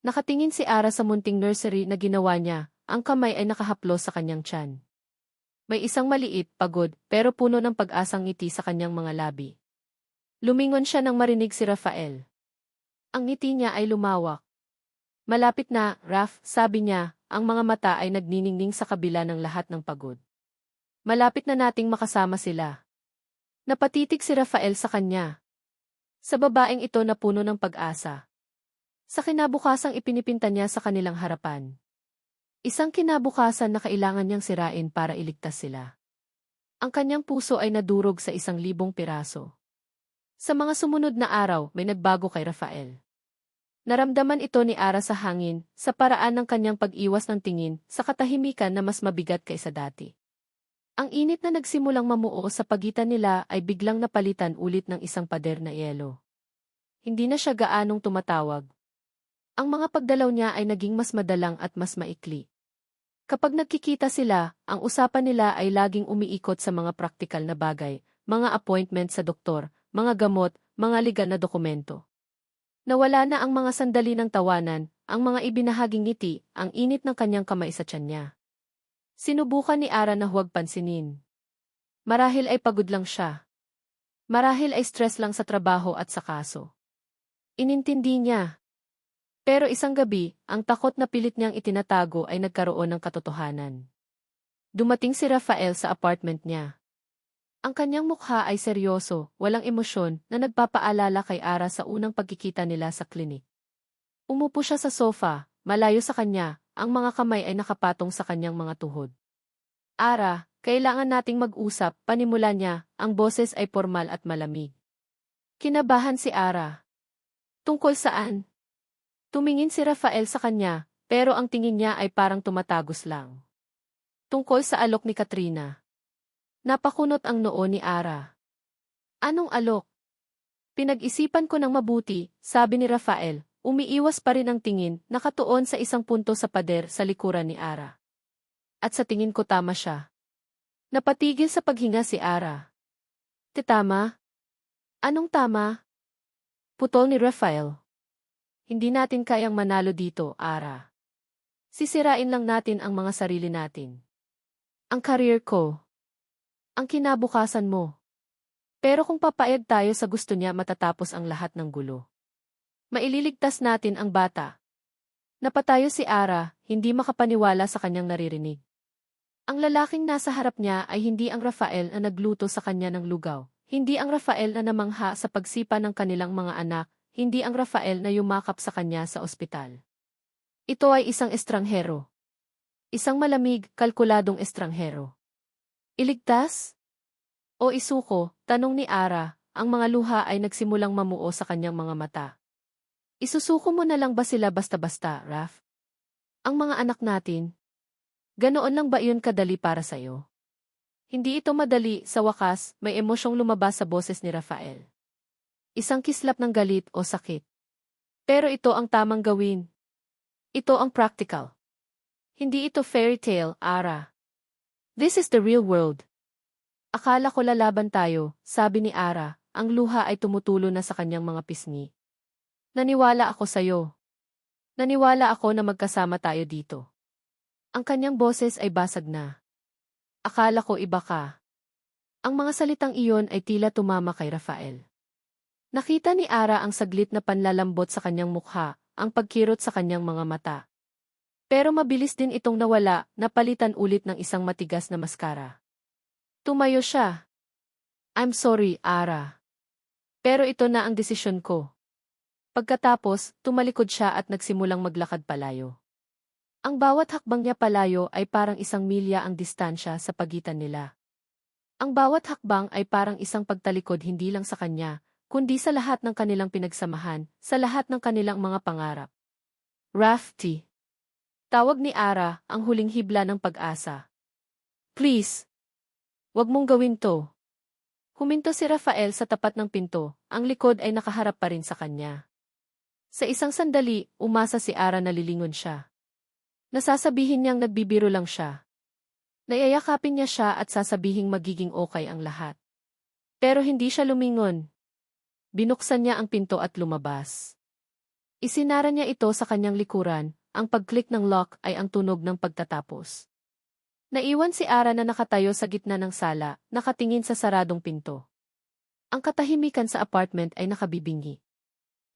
Nakatingin si Ara sa munting nursery na ginawa niya, ang kamay ay nakahaplos sa kanyang tiyan. May isang maliit, pagod, pero puno ng pag-asang ngiti sa kanyang mga labi. Lumingon siya nang marinig si Rafael. Ang ngiti niya ay lumawak. Malapit na, Raf, sabi niya, ang mga mata ay nagniningning sa kabila ng lahat ng pagod. Malapit na nating makasama sila. Napatitig si Rafael sa kanya. Sa babaeng ito na puno ng pag-asa. Sa kinabukasang ipinipinta niya sa kanilang harapan. Isang kinabukasan na kailangan niyang sirain para iligtas sila. Ang kanyang puso ay nadurog sa 1,000 piraso. Sa mga sumunod na araw, may nagbago kay Rafael. Naramdaman ito ni Ara sa hangin, sa paraan ng kanyang pag-iwas ng tingin, sa katahimikan na mas mabigat kaysa dati. Ang init na nagsimulang mamuo sa pagitan nila ay biglang napalitan ulit ng isang pader na yelo. Hindi na siya gaanong tumatawag. Ang mga pagdalaw niya ay naging mas madalang at mas maikli. Kapag nagkikita sila, ang usapan nila ay laging umiikot sa mga praktikal na bagay, mga appointment sa doktor, mga gamot, mga legal na dokumento. Nawala na ang mga sandali ng tawanan, ang mga ibinahaging ngiti, ang init ng kanyang kamay sa tiyan niya. Sinubukan ni Ara na huwag pansinin. Marahil ay pagod lang siya. Marahil ay stress lang sa trabaho at sa kaso. Inintindi niya. Pero isang gabi, ang takot na pilit niyang itinatago ay nagkaroon ng katotohanan. Dumating si Rafael sa apartment niya. Ang kanyang mukha ay seryoso, walang emosyon, na nagpapaalala kay Ara sa unang pagkikita nila sa klinik. Umupo siya sa sofa, malayo sa kanya, ang mga kamay ay nakapatong sa kanyang mga tuhod. Ara, kailangan nating mag-usap, panimula niya, ang boses ay formal at malamig. Kinabahan si Ara. Tungkol saan? Tumingin si Rafael sa kanya, pero ang tingin niya ay parang tumatagos lang. Tungkol sa alok ni Katrina. Napakunot ang noo ni Ara. Anong alok? Pinag-isipan ko ng mabuti, sabi ni Rafael, umiiwas pa rin ang tingin, nakatuon sa isang punto sa pader sa likuran ni Ara. At sa tingin ko tama siya. Napatigil sa paghinga si Ara. Tama? Anong tama? Putol ni Rafael. Hindi natin kayang manalo dito, Ara. Sisirain lang natin ang mga sarili natin. Ang career ko. Ang kinabukasan mo. Pero kung papayag tayo sa gusto niya matatapos ang lahat ng gulo. Maililigtas natin ang bata. Napatayo si Ara, hindi makapaniwala sa kanyang naririnig. Ang lalaking nasa harap niya ay hindi ang Rafael na nagluto sa kanya ng lugaw, hindi ang Rafael na namangha sa pagsipa ng kanilang mga anak, hindi ang Rafael na yumakap sa kanya sa ospital. Ito ay isang estranghero. Isang malamig, kalkuladong estranghero. Iligtas? O isuko, tanong ni Ara, ang mga luha ay nagsimulang mamuo sa kanyang mga mata. Isusuko mo na lang ba sila basta-basta, Raf? Ang mga anak natin? Ganoon lang ba iyon kadali para sa'yo? Hindi ito madali, sa wakas, may emosyong lumabas sa boses ni Rafael. Isang kislap ng galit o sakit. Pero ito ang tamang gawin. Ito ang practical. Hindi ito fairy tale, Ara. This is the real world. Akala ko lalaban tayo, sabi ni Ara, ang luha ay tumutulo na sa kanyang mga pisngi. Naniwala ako sa'yo. Naniwala ako na magkasama tayo dito. Ang kanyang boses ay basag na. Akala ko iba ka. Ang mga salitang iyon ay tila tumama kay Rafael. Nakita ni Ara ang saglit na panlalambot sa kanyang mukha, ang pagkirot sa kanyang mga mata. Pero mabilis din itong nawala, napalitan ulit ng isang matigas na maskara. Tumayo siya. I'm sorry, Ara. Pero ito na ang desisyon ko. Pagkatapos, tumalikod siya at nagsimulang maglakad palayo. Ang bawat hakbang niya palayo ay parang isang milya ang distansya sa pagitan nila. Ang bawat hakbang ay parang isang pagtalikod hindi lang sa kanya, kundi sa lahat ng kanilang pinagsamahan, sa lahat ng kanilang mga pangarap. Rafty. Tawag ni Ara, ang huling hibla ng pag-asa. Please. Huwag mong gawin to. Huminto si Rafael sa tapat ng pinto, ang likod ay nakaharap pa rin sa kanya. Sa isang sandali, umasa si Ara na lilingon siya. Nasasabihin niyang nagbibiro lang siya. Nayayakapin niya siya at sasabihing magiging okay ang lahat. Pero hindi siya lumingon. Binuksan niya ang pinto at lumabas. Isinara niya ito sa kanyang likuran, ang pag-click ng lock ay ang tunog ng pagtatapos. Naiwan si Ara na nakatayo sa gitna ng sala, nakatingin sa saradong pinto. Ang katahimikan sa apartment ay nakabibingi.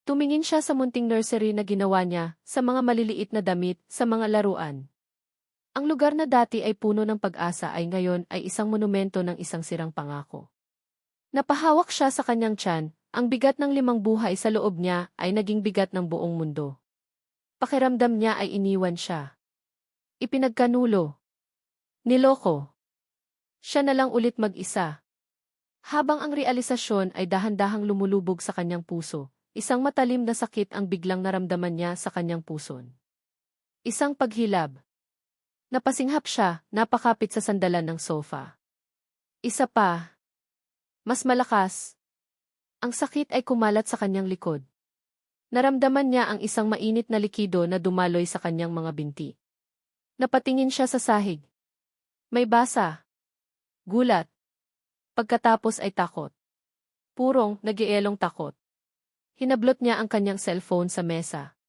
Tumingin siya sa munting nursery na ginawa niya, sa mga maliliit na damit, sa mga laruan. Ang lugar na dati ay puno ng pag-asa ay ngayon ay isang monumento ng isang sirang pangako. Napahawak siya sa kanyang tiyan, ang bigat ng 5 buhay sa loob niya ay naging bigat ng buong mundo. Pakiramdam niya ay iniwan siya. Ipinagkanulo. Niloko. Siya na lang ulit mag-isa. Habang ang realisasyon ay dahan-dahang lumulubog sa kanyang puso, isang matalim na sakit ang biglang naramdaman niya sa kanyang puson. Isang paghilab. Napasinghap siya, napakapit sa sandalan ng sofa. Isa pa. Mas malakas. Ang sakit ay kumalat sa kanyang likod. Naramdaman niya ang isang mainit na likido na dumaloy sa kanyang mga binti. Napatingin siya sa sahig. May basa. Gulat. Pagkatapos ay takot. Purong, nagielong takot. Hinablot niya ang kanyang cellphone sa mesa.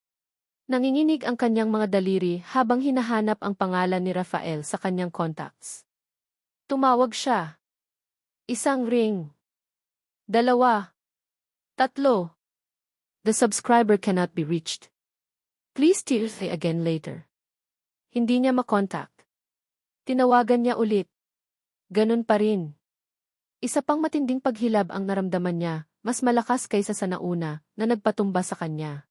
Nanginginig ang kanyang mga daliri habang hinahanap ang pangalan ni Rafael sa kanyang contacts. Tumawag siya. Isang ring. 2. 3. The subscriber cannot be reached. Please try again later. Hindi niya makontak. Tinawagan niya ulit. Ganun pa rin. Isa pang matinding paghilab ang naramdaman niya, mas malakas kaysa sa nauna, na nagpatumba sa kanya.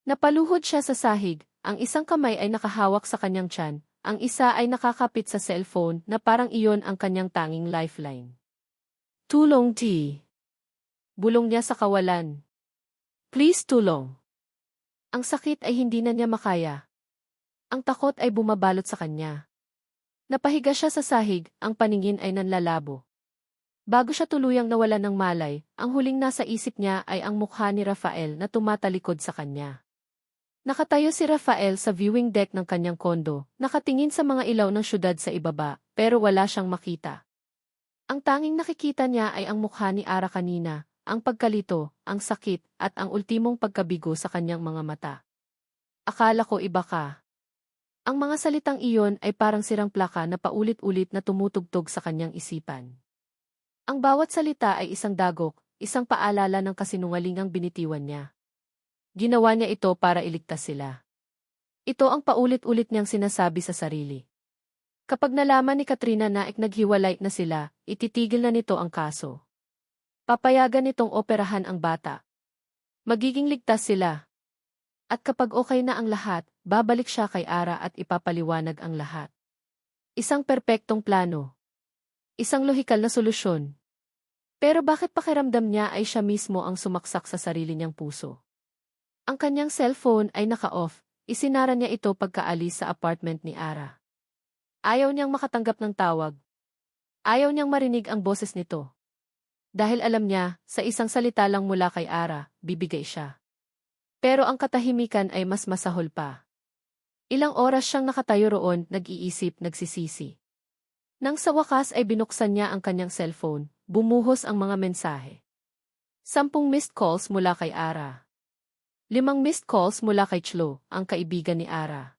Napaluhod siya sa sahig, ang isang kamay ay nakahawak sa kanyang tiyan, ang isa ay nakakapit sa cellphone na parang iyon ang kanyang tanging lifeline. Tulong T. Bulong niya sa kawalan. Please tulong. Ang sakit ay hindi na niya makaya. Ang takot ay bumabalot sa kanya. Napahiga siya sa sahig, ang paningin ay nanlalabo. Bago siya tuluyang nawalan ng malay, ang huling nasa isip niya ay ang mukha ni Rafael na tumatalikod sa kanya. Nakatayo si Rafael sa viewing deck ng kanyang kondo, nakatingin sa mga ilaw ng syudad sa ibaba, pero wala siyang makita. Ang tanging nakikita niya ay ang mukha ni Ara kanina, ang pagkalito, ang sakit, at ang ultimong pagkabigo sa kanyang mga mata. Akala ko iba ka. Ang mga salitang iyon ay parang sirang plaka na paulit-ulit na tumutugtog sa kanyang isipan. Ang bawat salita ay isang dagok, isang paalala ng kasinungalingang binitiwan niya. Ginawa niya ito para iligtas sila. Ito ang paulit-ulit niyang sinasabi sa sarili. Kapag nalaman ni Katrina na naghiwalay na sila, ititigil na nito ang kaso. Papayagan nitong operahan ang bata. Magiging ligtas sila. At kapag okay na ang lahat, babalik siya kay Ara at ipapaliwanag ang lahat. Isang perpektong plano. Isang lohikal na solusyon. Pero bakit pakiramdam niya ay siya mismo ang sumaksak sa sarili niyang puso? Ang kanyang cellphone ay naka-off, isinara niya ito pagkaalis sa apartment ni Ara. Ayaw niyang makatanggap ng tawag. Ayaw niyang marinig ang boses nito. Dahil alam niya, sa isang salita lang mula kay Ara, bibigay siya. Pero ang katahimikan ay mas masahol pa. Ilang oras siyang nakatayo roon, nag-iisip, nagsisisi. Nang sa wakas ay binuksan niya ang kanyang cellphone, bumuhos ang mga mensahe. 10 missed calls mula kay Ara. 5 missed calls mula kay Chlo, ang kaibigan ni Ara.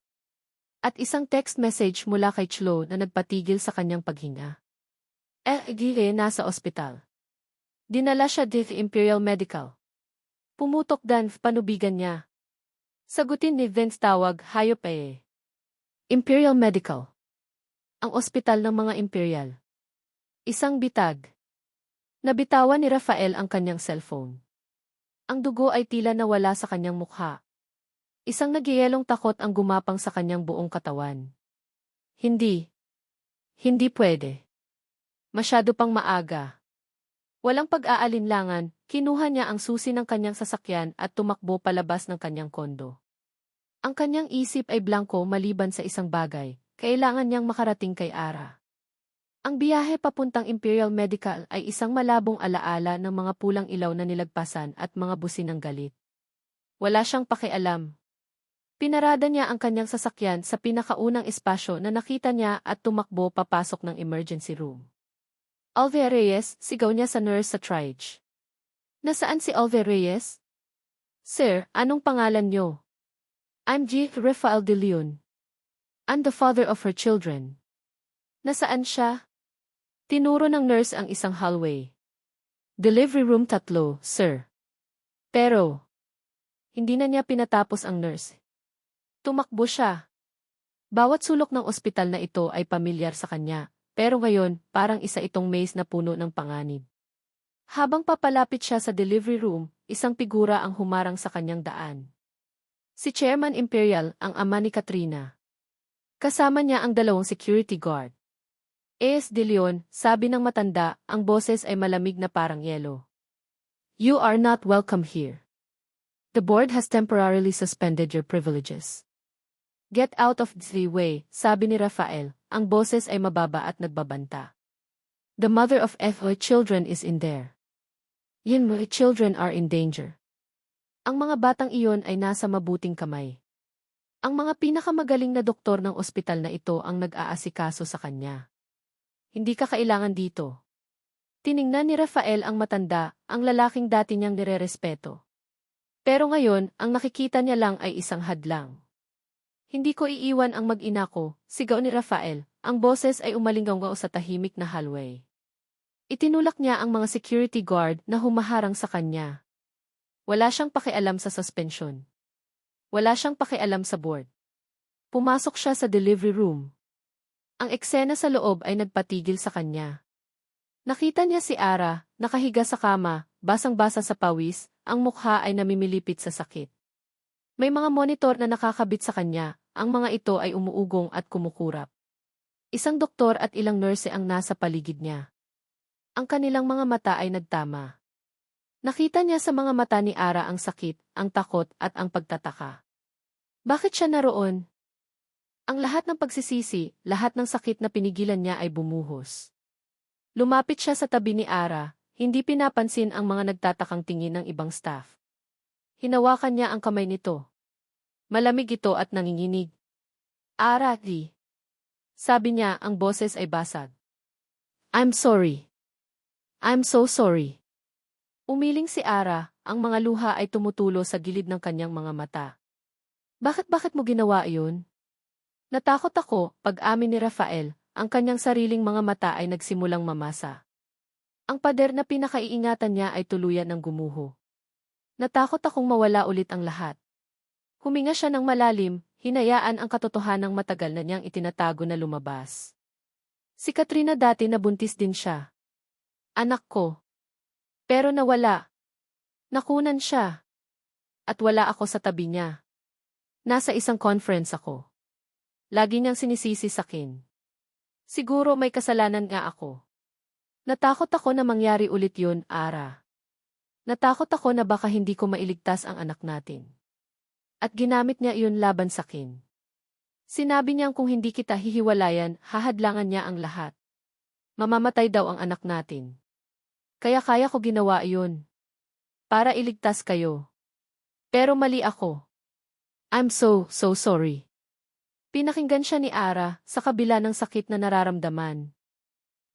At isang text message mula kay Chlo na nagpatigil sa kanyang paghinga. Gire nasa ospital. Dinala siya sa Imperial Medical. Pumutok dan panubigan niya. Sagutin ni Vince tawag, hayop eh. Imperial Medical. Ang ospital ng mga Imperial. Isang bitag. Nabitawan ni Rafael ang kanyang cellphone. Ang dugo ay tila nawala sa kanyang mukha. Isang nagyayelong takot ang gumapang sa kanyang buong katawan. Hindi. Hindi pwede. Masyado pang maaga. Walang pag-aalinlangan, kinuha niya ang susi ng kanyang sasakyan at tumakbo palabas ng kanyang kondo. Ang kanyang isip ay blanko maliban sa isang bagay, kailangan niyang makarating kay Ara. Ang biyahe papuntang Imperial Medical ay isang malabong alaala ng mga pulang ilaw na nilagpasan at mga businang galit. Wala siyang pakialam. Pinarada niya ang kanyang sasakyan sa pinakaunang espasyo na nakita niya at tumakbo papasok ng emergency room. Alve Reyes, sigaw niya sa nurse sa triage. Nasaan si Alve Reyes? Sir, anong pangalan niyo? I'm G. Rafael de Leon. I'm the father of her children. Nasaan siya? Tinuro ng nurse ang isang hallway. Delivery room 3, sir. Pero, hindi na niya pinatapos ang nurse. Tumakbo siya. Bawat sulok ng ospital na ito ay pamilyar sa kanya, pero ngayon, parang isa itong maze na puno ng panganib. Habang papalapit siya sa delivery room, isang figura ang humarang sa kanyang daan. Si Chairman Imperial, ang ama ni Katrina. Kasama niya ang 2 security guard. De Leon, sabi ng matanda, ang boses ay malamig na parang yelo. You are not welcome here. The board has temporarily suspended your privileges. Get out of the way, sabi ni Rafael, ang boses ay mababa at nagbabanta. The mother of FO children is in there. Your children are in danger. Ang mga batang iyon ay nasa mabuting kamay. Ang mga pinakamagaling na doktor ng ospital na ito ang nag-aasikaso sa kanya. Hindi ka kailangan dito. Tiningnan ni Rafael ang matanda, ang lalaking dati niyang nirerespeto. Pero ngayon, ang nakikita niya lang ay isang hadlang. Hindi ko iiwan ang mag-ina ko, sigaw ni Rafael, ang boses ay umalinggaw sa tahimik na hallway. Itinulak niya ang mga security guard na humaharang sa kanya. Wala siyang pakialam sa suspension. Wala siyang pakialam sa board. Pumasok siya sa delivery room. Ang eksena sa loob ay nagpatigil sa kanya. Nakita niya si Ara, nakahiga sa kama, basang-basa sa pawis, ang mukha ay namimilipit sa sakit. May mga monitor na nakakabit sa kanya, ang mga ito ay umuugong at kumukurap. Isang doktor at ilang nurse ang nasa paligid niya. Ang kanilang mga mata ay nagtama. Nakita niya sa mga mata ni Ara ang sakit, ang takot at ang pagtataka. Bakit siya naroon? Ang lahat ng pagsisisi, lahat ng sakit na pinigilan niya ay bumuhos. Lumapit siya sa tabi ni Ara, hindi pinapansin ang mga nagtatakang tingin ng ibang staff. Hinawakan niya ang kamay nito. Malamig ito at nanginginig. Ara, di. Sabi niya, ang boses ay basag. I'm sorry. I'm so sorry. Umiling si Ara, ang mga luha ay tumutulo sa gilid ng kanyang mga mata. Bakit mo ginawa iyon? Natakot ako, pag-amin ni Rafael, ang kanyang sariling mga mata ay nagsimulang mamasa. Ang pader na pinakaiingatan niya ay tuluyan ng gumuho. Natakot akong mawala ulit ang lahat. Huminga siya ng malalim, hinayaan ang katotohanang matagal na niyang itinatago na lumabas. Si Katrina dati nabuntis din siya. Anak ko. Pero nawala. Nakunan siya. At wala ako sa tabi niya. Nasa isang conference ako. Lagi niyang sinisisi sa akin. Siguro may kasalanan nga ako. Natakot ako na mangyari ulit yun, Ara. Natakot ako na baka hindi ko mailigtas ang anak natin. At ginamit niya iyon laban sa akin. Sinabi niyang kung hindi kita hihiwalayan, hahadlangan niya ang lahat. Mamamatay daw ang anak natin. Kaya ko ginawa iyon. Para iligtas kayo. Pero mali ako. I'm so sorry. Pinakinggan siya ni Ara sa kabila ng sakit na nararamdaman.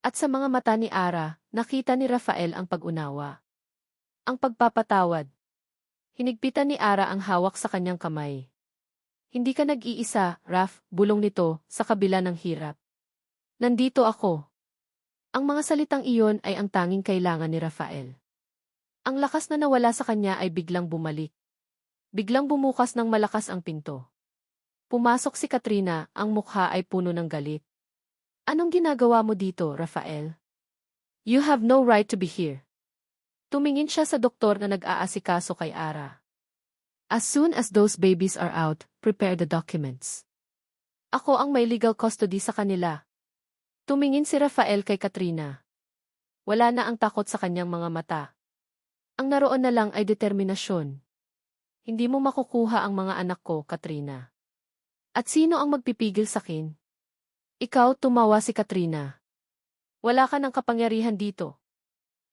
At sa mga mata ni Ara, nakita ni Rafael ang pag-unawa. Ang pagpapatawad. Hinigpitan ni Ara ang hawak sa kanyang kamay. Hindi ka nag-iisa, Raf, bulong nito, sa kabila ng hirap. Nandito ako. Ang mga salitang iyon ay ang tanging kailangan ni Rafael. Ang lakas na nawala sa kanya ay biglang bumalik. Biglang bumukas ng malakas ang pinto. Pumasok si Katrina, ang mukha ay puno ng galit. Anong ginagawa mo dito, Rafael? You have no right to be here. Tumingin siya sa doktor na nag-aasikaso kay Ara. As soon as those babies are out, prepare the documents. Ako ang may legal custody sa kanila. Tumingin si Rafael kay Katrina. Wala na ang takot sa kanyang mga mata. Ang naroon na lang ay determinasyon. Hindi mo makukuha ang mga anak ko, Katrina. At sino ang magpipigil sa akin? Ikaw, tumawa si Katrina. Wala ka ng kapangyarihan dito.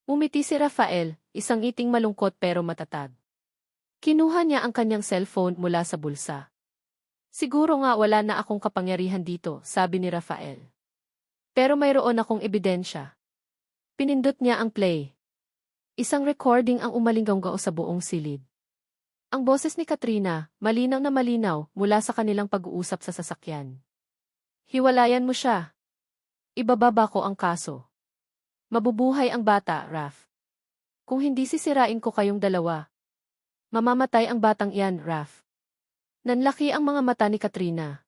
Umiti si Rafael, isang ngiting malungkot pero matatag. Kinuha niya ang kanyang cellphone mula sa bulsa. Siguro nga wala na akong kapangyarihan dito, sabi ni Rafael. Pero mayroon akong ebidensya. Pinindot niya ang play. Isang recording ang umalingganggaw sa buong silid. Ang boses ni Katrina, malinaw na malinaw, mula sa kanilang pag-uusap sa sasakyan. Hiwalayan mo siya. Ibababa ko ang kaso. Mabubuhay ang bata, Raf. Kung hindi sisirain ko kayong dalawa. Mamamatay ang batang iyan, Raf. Nanlaki ang mga mata ni Katrina.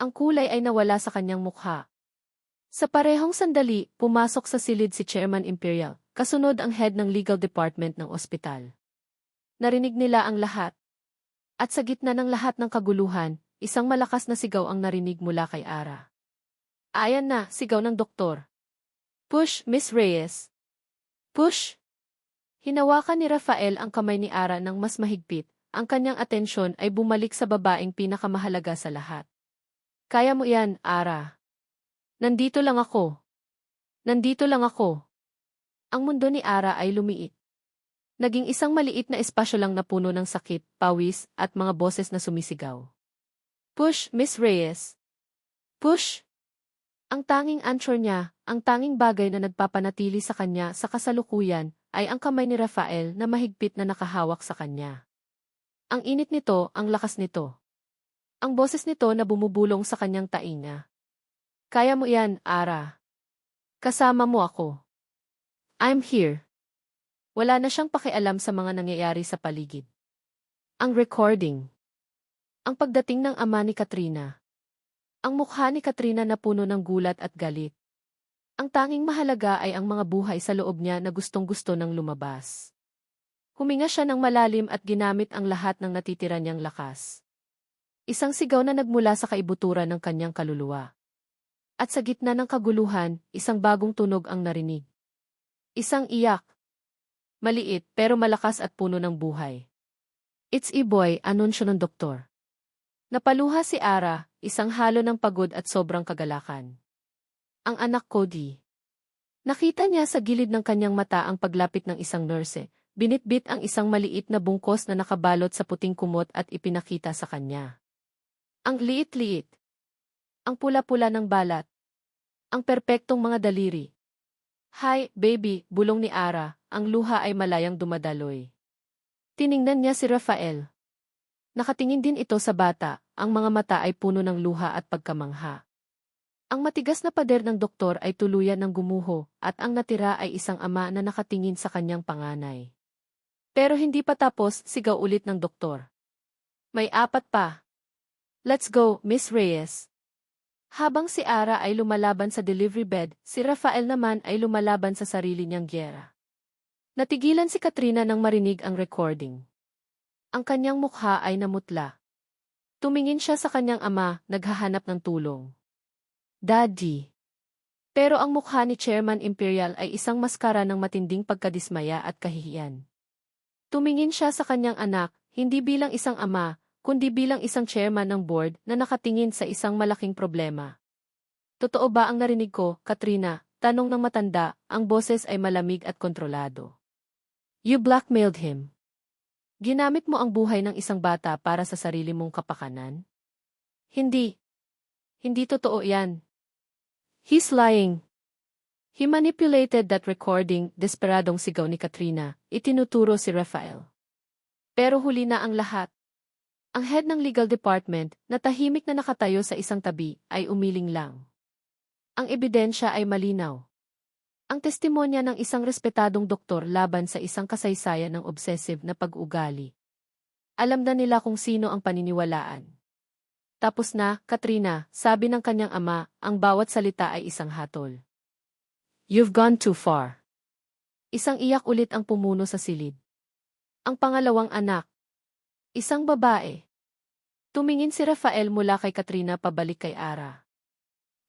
Ang kulay ay nawala sa kanyang mukha. Sa parehong sandali, pumasok sa silid si Chairman Imperial, kasunod ang head ng legal department ng ospital. Narinig nila ang lahat. At sa gitna ng lahat ng kaguluhan, isang malakas na sigaw ang narinig mula kay Ara. Ayan na, sigaw ng doktor. Push, Miss Reyes. Push! Hinawakan ni Rafael ang kamay ni Ara ng mas mahigpit, ang kanyang atensyon ay bumalik sa babaeng pinakamahalaga sa lahat. Kaya mo yan, Ara. Nandito lang ako. Nandito lang ako. Ang mundo ni Ara ay lumiit. Naging isang maliit na espasyo lang na puno ng sakit, pawis, at mga boses na sumisigaw. Push, Miss Reyes. Push! Ang tanging answer niya, ang tanging bagay na nagpapanatili sa kanya sa kasalukuyan, ay ang kamay ni Rafael na mahigpit na nakahawak sa kanya. Ang init nito, ang lakas nito. Ang boses nito na bumubulong sa kanyang tainga. Kaya mo yan, Ara. Kasama mo ako. I'm here. Wala na siyang pakialam sa mga nangyayari sa paligid. Ang recording. Ang pagdating ng ama ni Katrina. Ang mukha ni Katrina na puno ng gulat at galit. Ang tanging mahalaga ay ang mga buhay sa loob niya na gustong-gusto ng lumabas. Huminga siya ng malalim at ginamit ang lahat ng natitira niyang lakas. Isang sigaw na nagmula sa kaibuturan ng kanyang kaluluwa. At sa gitna ng kaguluhan, isang bagong tunog ang narinig. Isang iyak. Maliit pero malakas at puno ng buhay. It's Iboy, anunsyo ng doktor. Napaluha si Ara, isang halo ng pagod at sobrang kagalakan. Ang anak ko di. Nakita niya sa gilid ng kanyang mata ang paglapit ng isang nurse. Binitbit ang isang maliit na bungkos na nakabalot sa puting kumot at ipinakita sa kanya. Ang liit-liit. Ang pula-pula ng balat. Ang perpektong mga daliri. Hi, baby, bulong ni Ara, ang luha ay malayang dumadaloy. Tiningnan niya si Rafael. Nakatingin din ito sa bata, ang mga mata ay puno ng luha at pagkamangha. Ang matigas na pader ng doktor ay tuluyan ng gumuho, at ang natira ay isang ama na nakatingin sa kanyang panganay. Pero hindi pa tapos, sigaw ulit ng doktor. May 4 pa. Let's go, Miss Reyes. Habang si Ara ay lumalaban sa delivery bed, si Rafael naman ay lumalaban sa sarili niyang gyera. Natigilan si Katrina nang marinig ang recording. Ang kanyang mukha ay namutla. Tumingin siya sa kanyang ama, naghahanap ng tulong. Daddy. Pero ang mukha ni Chairman Imperial ay isang maskara ng matinding pagkadismaya at kahihiyan. Tumingin siya sa kanyang anak, hindi bilang isang ama, kundi bilang isang chairman ng board na nakatingin sa isang malaking problema. Totoo ba ang narinig ko, Katrina? Tanong ng matanda, ang boses ay malamig at kontrolado. You blackmailed him. Ginamit mo ang buhay ng isang bata para sa sarili mong kapakanan? Hindi. Hindi totoo yan. He's lying. He manipulated that recording, desperadong sigaw ni Katrina, itinuturo si Rafael. Pero huli na ang lahat. Ang head ng legal department, na tahimik na nakatayo sa isang tabi, ay umiling lang. Ang ebidensya ay malinaw. Ang testimonya ng isang respetadong doktor laban sa isang kasaysayan ng obsessive na pag-ugali. Alam na nila kung sino ang paniniwalaan. Tapos na, Katrina, sabi ng kanyang ama, ang bawat salita ay isang hatol. You've gone too far. Isang iyak ulit ang pumuno sa silid. Ang pangalawang anak. Isang babae. Tumingin si Rafael mula kay Katrina pabalik kay Ara.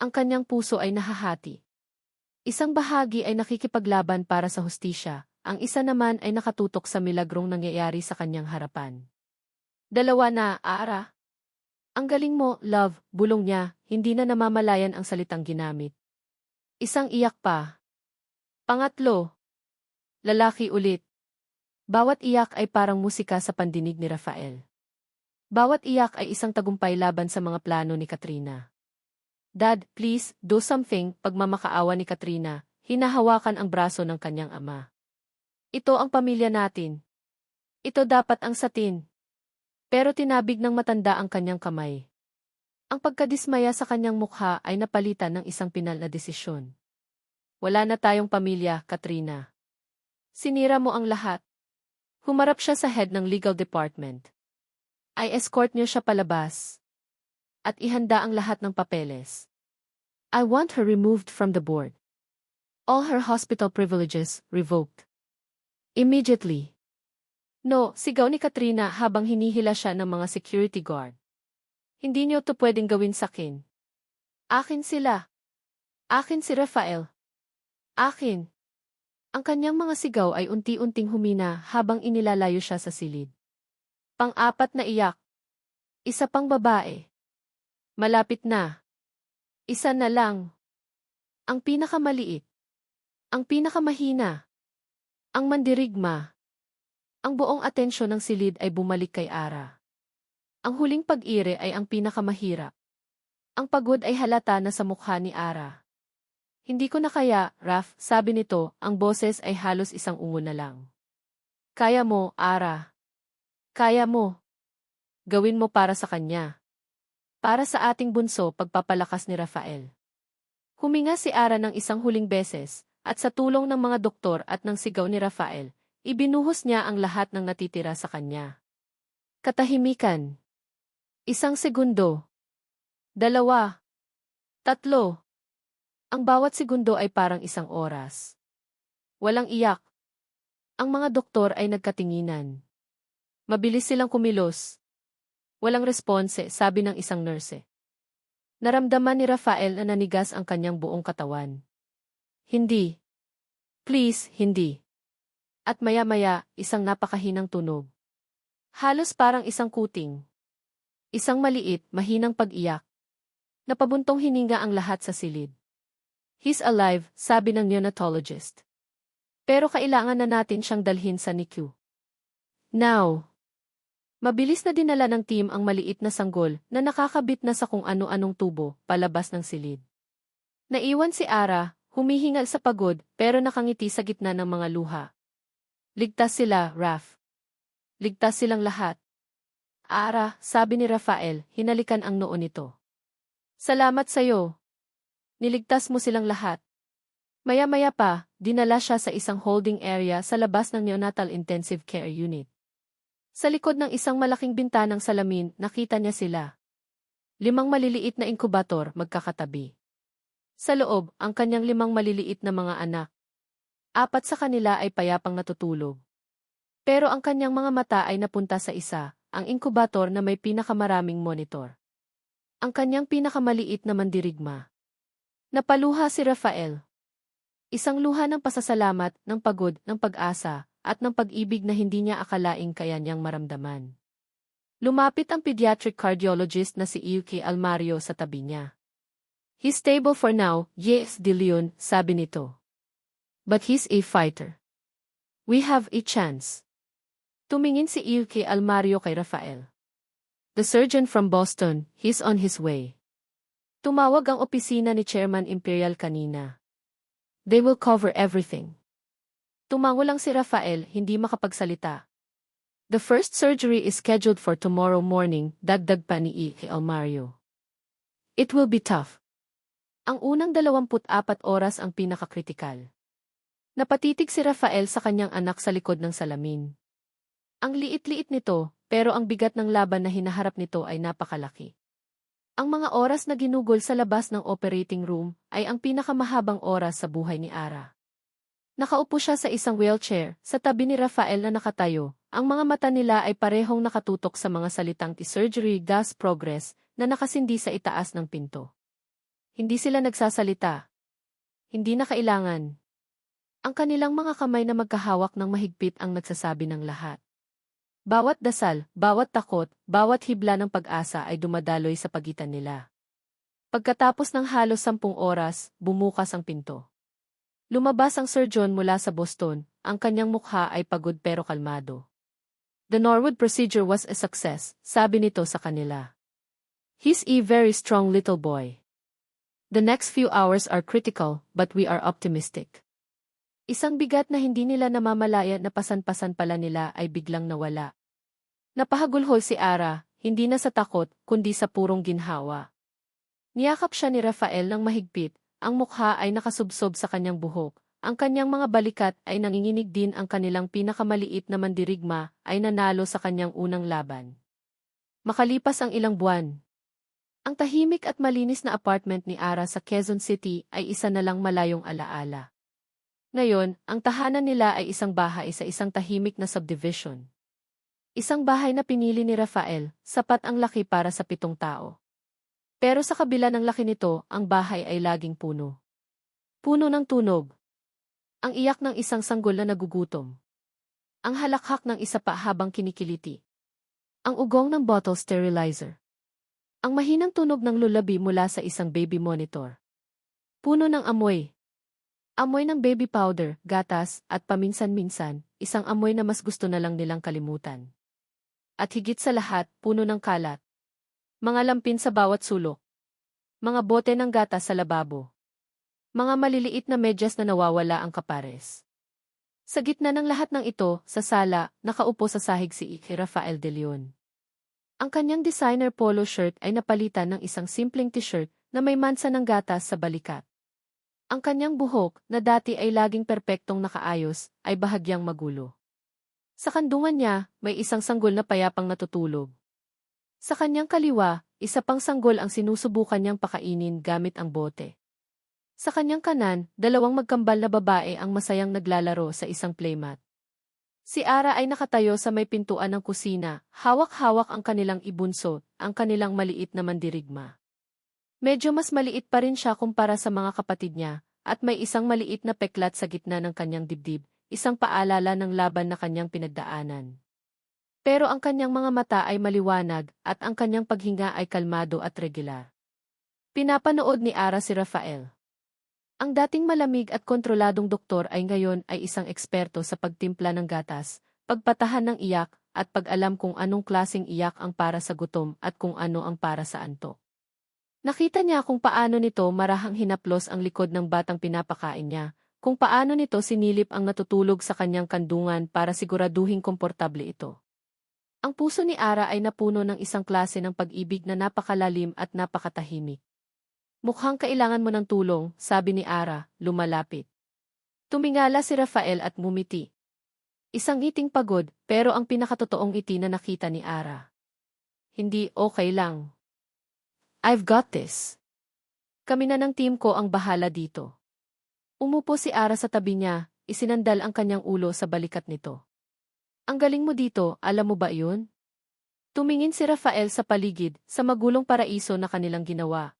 Ang kanyang puso ay nahahati. Isang bahagi ay nakikipaglaban para sa hustisya, ang isa naman ay nakatutok sa milagrong nangyayari sa kanyang harapan. Dalawa na, Ara. Ang galing mo, love, bulong niya, hindi na namamalayan ang salitang ginamit. Isang iyak pa. Pangatlo. Lalaki ulit. Bawat iyak ay parang musika sa pandinig ni Rafael. Bawat iyak ay isang tagumpay laban sa mga plano ni Katrina. Dad, please, do something, pagmamakaawa ni Katrina, hinahawakan ang braso ng kanyang ama. Ito ang pamilya natin. Ito dapat ang satin. Pero tinabig ng matanda ang kanyang kamay. Ang pagkadismaya sa kanyang mukha ay napalitan ng isang pinal na desisyon. Wala na tayong pamilya, Katrina. Sinira mo ang lahat. Humarap siya sa head ng legal department. Ay escort niyo siya palabas. At ihanda ang lahat ng papeles. I want her removed from the board. All her hospital privileges revoked. Immediately. No, sigaw ni Katrina habang hinihila siya ng mga security guard. Hindi niyo to pwedeng gawin sakin. Akin sila. Akin si Rafael. Akin. Ang kanyang mga sigaw ay unti-unting humina habang inilalayo siya sa silid. Pang-4 na iyak. Isa pang babae. Malapit na. Isa na lang. Ang pinakamaliit. Ang pinakamahina. Ang mandirigma. Ang buong atensyon ng silid ay bumalik kay Ara. Ang huling pag-ire ay ang pinakamahirap. Ang pagod ay halata na sa mukha ni Ara. Hindi ko na kaya, Raf, sabi nito, ang boses ay halos isang ungo na lang. Kaya mo, Ara. Kaya mo. Gawin mo para sa kanya. Para sa ating bunso, pagpapalakas ni Rafael. Huminga si Ara ng isang huling beses, at sa tulong ng mga doktor at ng sigaw ni Rafael, ibinuhos niya ang lahat ng natitira sa kanya. Katahimikan. Isang segundo. 2. 3. Ang bawat segundo ay parang isang oras. Walang iyak. Ang mga doktor ay nagkatinginan. Mabilis silang kumilos. Walang response, sabi ng isang nurse. Naramdaman ni Rafael na nanigas ang kanyang buong katawan. Hindi. Please, hindi. At maya-maya, isang napakahinang tunog. Halos parang isang kuting. Isang maliit, mahinang pag-iyak. Napabuntong hininga ang lahat sa silid. He's alive, sabi ng neonatologist. Pero kailangan na natin siyang dalhin sa NICU. Now. Mabilis na dinala ng team ang maliit na sanggol na nakakabit na sa kung ano-anong tubo palabas ng silid. Naiwan si Ara, humihingal sa pagod pero nakangiti sa gitna ng mga luha. Ligtas sila, Raph. Ligtas silang lahat. Ara, sabi ni Rafael, hinalikan ang noo nito. Salamat sa'yo. Niligtas mo silang lahat. Maya-maya pa, dinala siya sa isang holding area sa labas ng neonatal intensive care unit. Sa likod ng isang malaking bintanang salamin, nakita niya sila. 5 maliliit na inkubator magkakatabi. Sa loob, ang kanyang 5 maliliit na mga anak. 4 sa kanila ay payapang natutulog. Pero ang kanyang mga mata ay napunta sa isa, ang inkubator na may pinakamaraming monitor. Ang kanyang pinakamaliit na mandirigma. Napaluha si Rafael. Isang luha ng pasasalamat, ng pagod, ng pag-asa, at ng pag-ibig na hindi niya akalaing kaya niyang maramdaman. Lumapit ang pediatric cardiologist na si Yuki Almario sa tabi niya. He's stable for now, yes, De Leon, sabi nito. But he's a fighter. We have a chance. Tumingin si Yuki Almario kay Rafael. The surgeon from Boston, he's on his way. Tumawag ang opisina ni Chairman Imperial kanina. They will cover everything. Tumango lang si Rafael, hindi makapagsalita. The first surgery is scheduled for tomorrow morning, dagdag pa ni Yuki Almario. It will be tough. Ang unang 24 oras ang pinakakritikal. Napatitig si Rafael sa kanyang anak sa likod ng salamin. Ang liit-liit nito, pero ang bigat ng laban na hinaharap nito ay napakalaki. Ang mga oras na ginugol sa labas ng operating room ay ang pinakamahabang oras sa buhay ni Ara. Nakaupo siya sa isang wheelchair, sa tabi ni Rafael na nakatayo, ang mga mata nila ay parehong nakatutok sa mga salitang surgery gas progress na nakasindi sa itaas ng pinto. Hindi sila nagsasalita. Hindi na kailangan. Ang kanilang mga kamay na magkahawak ng mahigpit ang nagsasabi ng lahat. Bawat dasal, bawat takot, bawat hibla ng pag-asa ay dumadaloy sa pagitan nila. Pagkatapos ng halos 10 oras, bumukas ang pinto. Lumabas ang surgeon mula sa Boston, ang kanyang mukha ay pagod pero kalmado. The Norwood procedure was a success, sabi nito sa kanila. He's a very strong little boy. The next few hours are critical, but we are optimistic. Isang bigat na hindi nila namamalaya na pasan-pasan pala nila ay biglang nawala. Napahagulhol si Ara, hindi na sa takot, kundi sa purong ginhawa. Niyakap siya ni Rafael ng mahigpit, ang mukha ay nakasubsob sa kanyang buhok, ang kanyang mga balikat ay nanginginig din ang kanilang pinakamaliit na mandirigma ay nanalo sa kanyang unang laban. Makalipas ang ilang buwan. Ang tahimik at malinis na apartment ni Ara sa Quezon City ay isa na lang malayong alaala. Ngayon, ang tahanan nila ay isang bahay sa isang tahimik na subdivision. Isang bahay na pinili ni Rafael, sapat ang laki para sa 7 tao. Pero sa kabila ng laki nito, ang bahay ay laging puno. Puno ng tunog. Ang iyak ng isang sanggol na nagugutom. Ang halakhak ng isa pa habang kinikiliti. Ang ugong ng bottle sterilizer. Ang mahinang tunog ng lulabi mula sa isang baby monitor. Puno ng amoy. Amoy ng baby powder, gatas, at paminsan-minsan, isang amoy na mas gusto na lang nilang kalimutan. At higit sa lahat, puno ng kalat. Mga lampin sa bawat sulok. Mga bote ng gatas sa lababo. Mga maliliit na medyas na nawawala ang kapares. Sa gitna ng lahat ng ito, sa sala, nakaupo sa sahig si Rafael De Leon. Ang kanyang designer polo shirt ay napalitan ng isang simpleng t-shirt na may mansa ng gatas sa balikat. Ang kanyang buhok, na dati ay laging perpektong nakaayos, ay bahagyang magulo. Sa kandungan niya, may isang sanggol na payapang natutulog. Sa kanyang kaliwa, isa pang sanggol ang sinusubukan niyang pakainin gamit ang bote. Sa kanyang kanan, 2 magkambal na babae ang masayang naglalaro sa isang playmat. Si Ara ay nakatayo sa may pintuan ng kusina, hawak-hawak ang kanilang ibunso, ang kanilang maliit na mandirigma. Medyo mas maliit pa rin siya kumpara sa mga kapatid niya, at may isang maliit na peklat sa gitna ng kanyang dibdib, isang paalala ng laban na kanyang pinagdaanan. Pero ang kanyang mga mata ay maliwanag at ang kanyang paghinga ay kalmado at regular. Pinapanood ni Ara si Rafael. Ang dating malamig at kontroladong doktor ay ngayon ay isang eksperto sa pagtimpla ng gatas, pagpatahan ng iyak, at pag-alam kung anong klaseng iyak ang para sa gutom at kung ano ang para sa antok. Nakita niya kung paano nito marahang hinaplos ang likod ng batang pinapakain niya, kung paano nito sinilip ang natutulog sa kanyang kandungan para siguraduhing komportable ito. Ang puso ni Ara ay napuno ng isang klase ng pag-ibig na napakalalim at napakatahimik. Mukhang kailangan mo ng tulong, sabi ni Ara, lumalapit. Tumingala si Rafael at ngumiti. Isang ngiting pagod, pero ang pinakatotoong ngiti na nakita ni Ara. Hindi, okay lang. I've got this. Kami na ng team ko ang bahala dito. Umupo si Ara sa tabi niya, isinandal ang kanyang ulo sa balikat nito. Ang galing mo dito, alam mo ba yun? Tumingin si Rafael sa paligid, sa magulong paraiso na kanilang ginawa.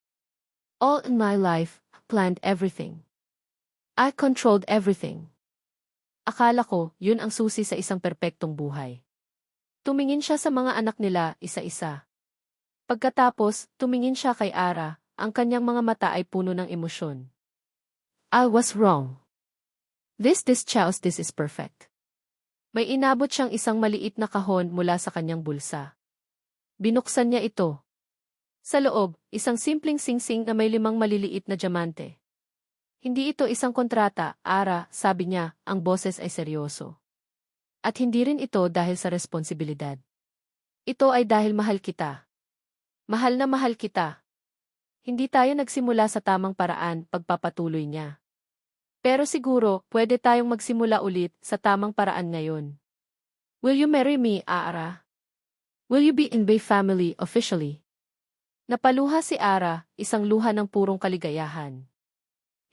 All in my life, planned everything. I controlled everything. Akala ko, yun ang susi sa isang perpektong buhay. Tumingin siya sa mga anak nila, isa-isa. Pagkatapos, tumingin siya kay Ara, ang kanyang mga mata ay puno ng emosyon. I was wrong. This chows, this is perfect. May inabot siyang isang maliit na kahon mula sa kanyang bulsa. Binuksan niya ito. Sa loob, isang simpleng singsing na may 5 maliliit na diamante. Hindi ito isang kontrata, Ara, sabi niya, ang boses ay seryoso. At hindi rin ito dahil sa responsibilidad. Ito ay dahil mahal kita. Mahal na mahal kita. Hindi tayo nagsimula sa tamang paraan, pagpapatuloy niya. Pero siguro, pwede tayong magsimula ulit sa tamang paraan ngayon. Will you marry me, Ara? Will you be in Bay family officially? Napaluha si Ara, isang luha ng purong kaligayahan.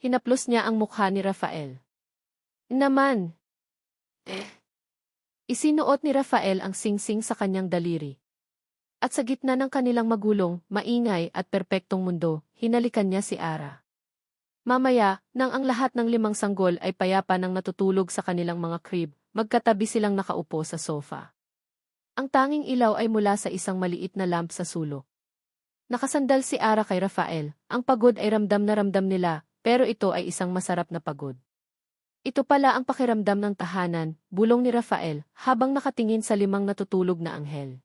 Hinaplos niya ang mukha ni Rafael. Naman! Isinuot ni Rafael ang singsing sa kanyang daliri. At sa gitna ng kanilang magulong, maingay at perpektong mundo, hinalikan niya si Ara. Mamaya, nang ang lahat ng 5 sanggol ay payapa nang natutulog sa kanilang mga crib, magkatabi silang nakaupo sa sofa. Ang tanging ilaw ay mula sa isang maliit na lamp sa sulok. Nakasandal si Ara kay Rafael, ang pagod ay ramdam na ramdam nila, pero ito ay isang masarap na pagod. Ito pala ang pakiramdam ng tahanan, bulong ni Rafael, habang nakatingin sa 5 natutulog na anghel.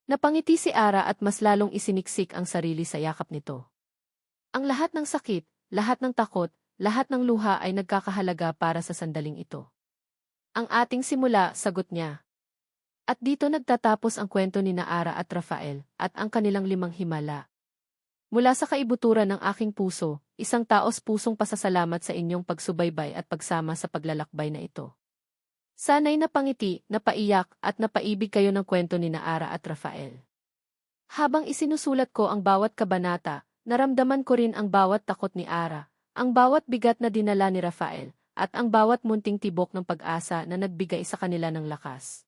Napangiti si Ara at mas lalong isiniksik ang sarili sa yakap nito. Ang lahat ng sakit, lahat ng takot, lahat ng luha ay nagkakahalaga para sa sandaling ito. Ang ating simula, sagot niya. At dito nagtatapos ang kwento ni Ara at Rafael, at ang kanilang 5 himala. Mula sa kaibuturan ng aking puso, isang taos-pusong pasasalamat sa inyong pagsubaybay at pagsama sa paglalakbay na ito. Sana'y napangiti, napaiyak, at napaibig kayo ng kwento ni Ara at Rafael. Habang isinusulat ko ang bawat kabanata, naramdaman ko rin ang bawat takot ni Ara, ang bawat bigat na dinala ni Rafael, at ang bawat munting tibok ng pag-asa na nagbigay sa kanila ng lakas.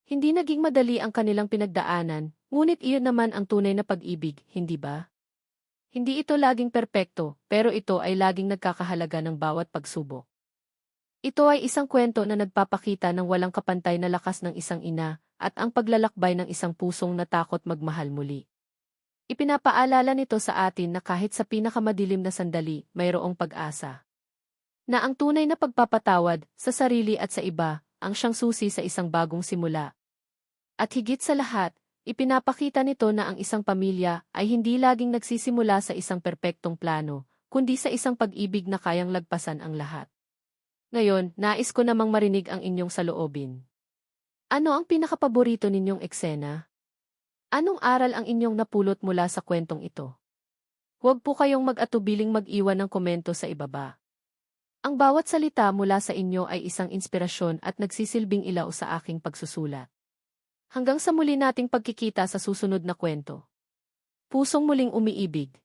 Hindi naging madali ang kanilang pinagdaanan, ngunit iyon naman ang tunay na pag-ibig, hindi ba? Hindi ito laging perpekto, pero ito ay laging nagkakahalaga ng bawat pagsubok. Ito ay isang kwento na nagpapakita ng walang kapantay na lakas ng isang ina, at ang paglalakbay ng isang pusong natakot magmahal muli. Ipinapaalala nito sa atin na kahit sa pinakamadilim na sandali, mayroong pag-asa. Na ang tunay na pagpapatawad, sa sarili at sa iba, ang siyang susi sa isang bagong simula. At higit sa lahat, ipinapakita nito na ang isang pamilya ay hindi laging nagsisimula sa isang perpektong plano, kundi sa isang pag-ibig na kayang lagpasan ang lahat. Ngayon, nais ko namang marinig ang inyong saloobin. Ano ang pinakapaborito ninyong eksena? Anong aral ang inyong napulot mula sa kwentong ito? Huwag po kayong mag-atubiling mag-iwan ng komento sa ibaba. Ang bawat salita mula sa inyo ay isang inspirasyon at nagsisilbing ilaw sa aking pagsusulat. Hanggang sa muli nating pagkikita sa susunod na kwento. Pusong muling umiibig.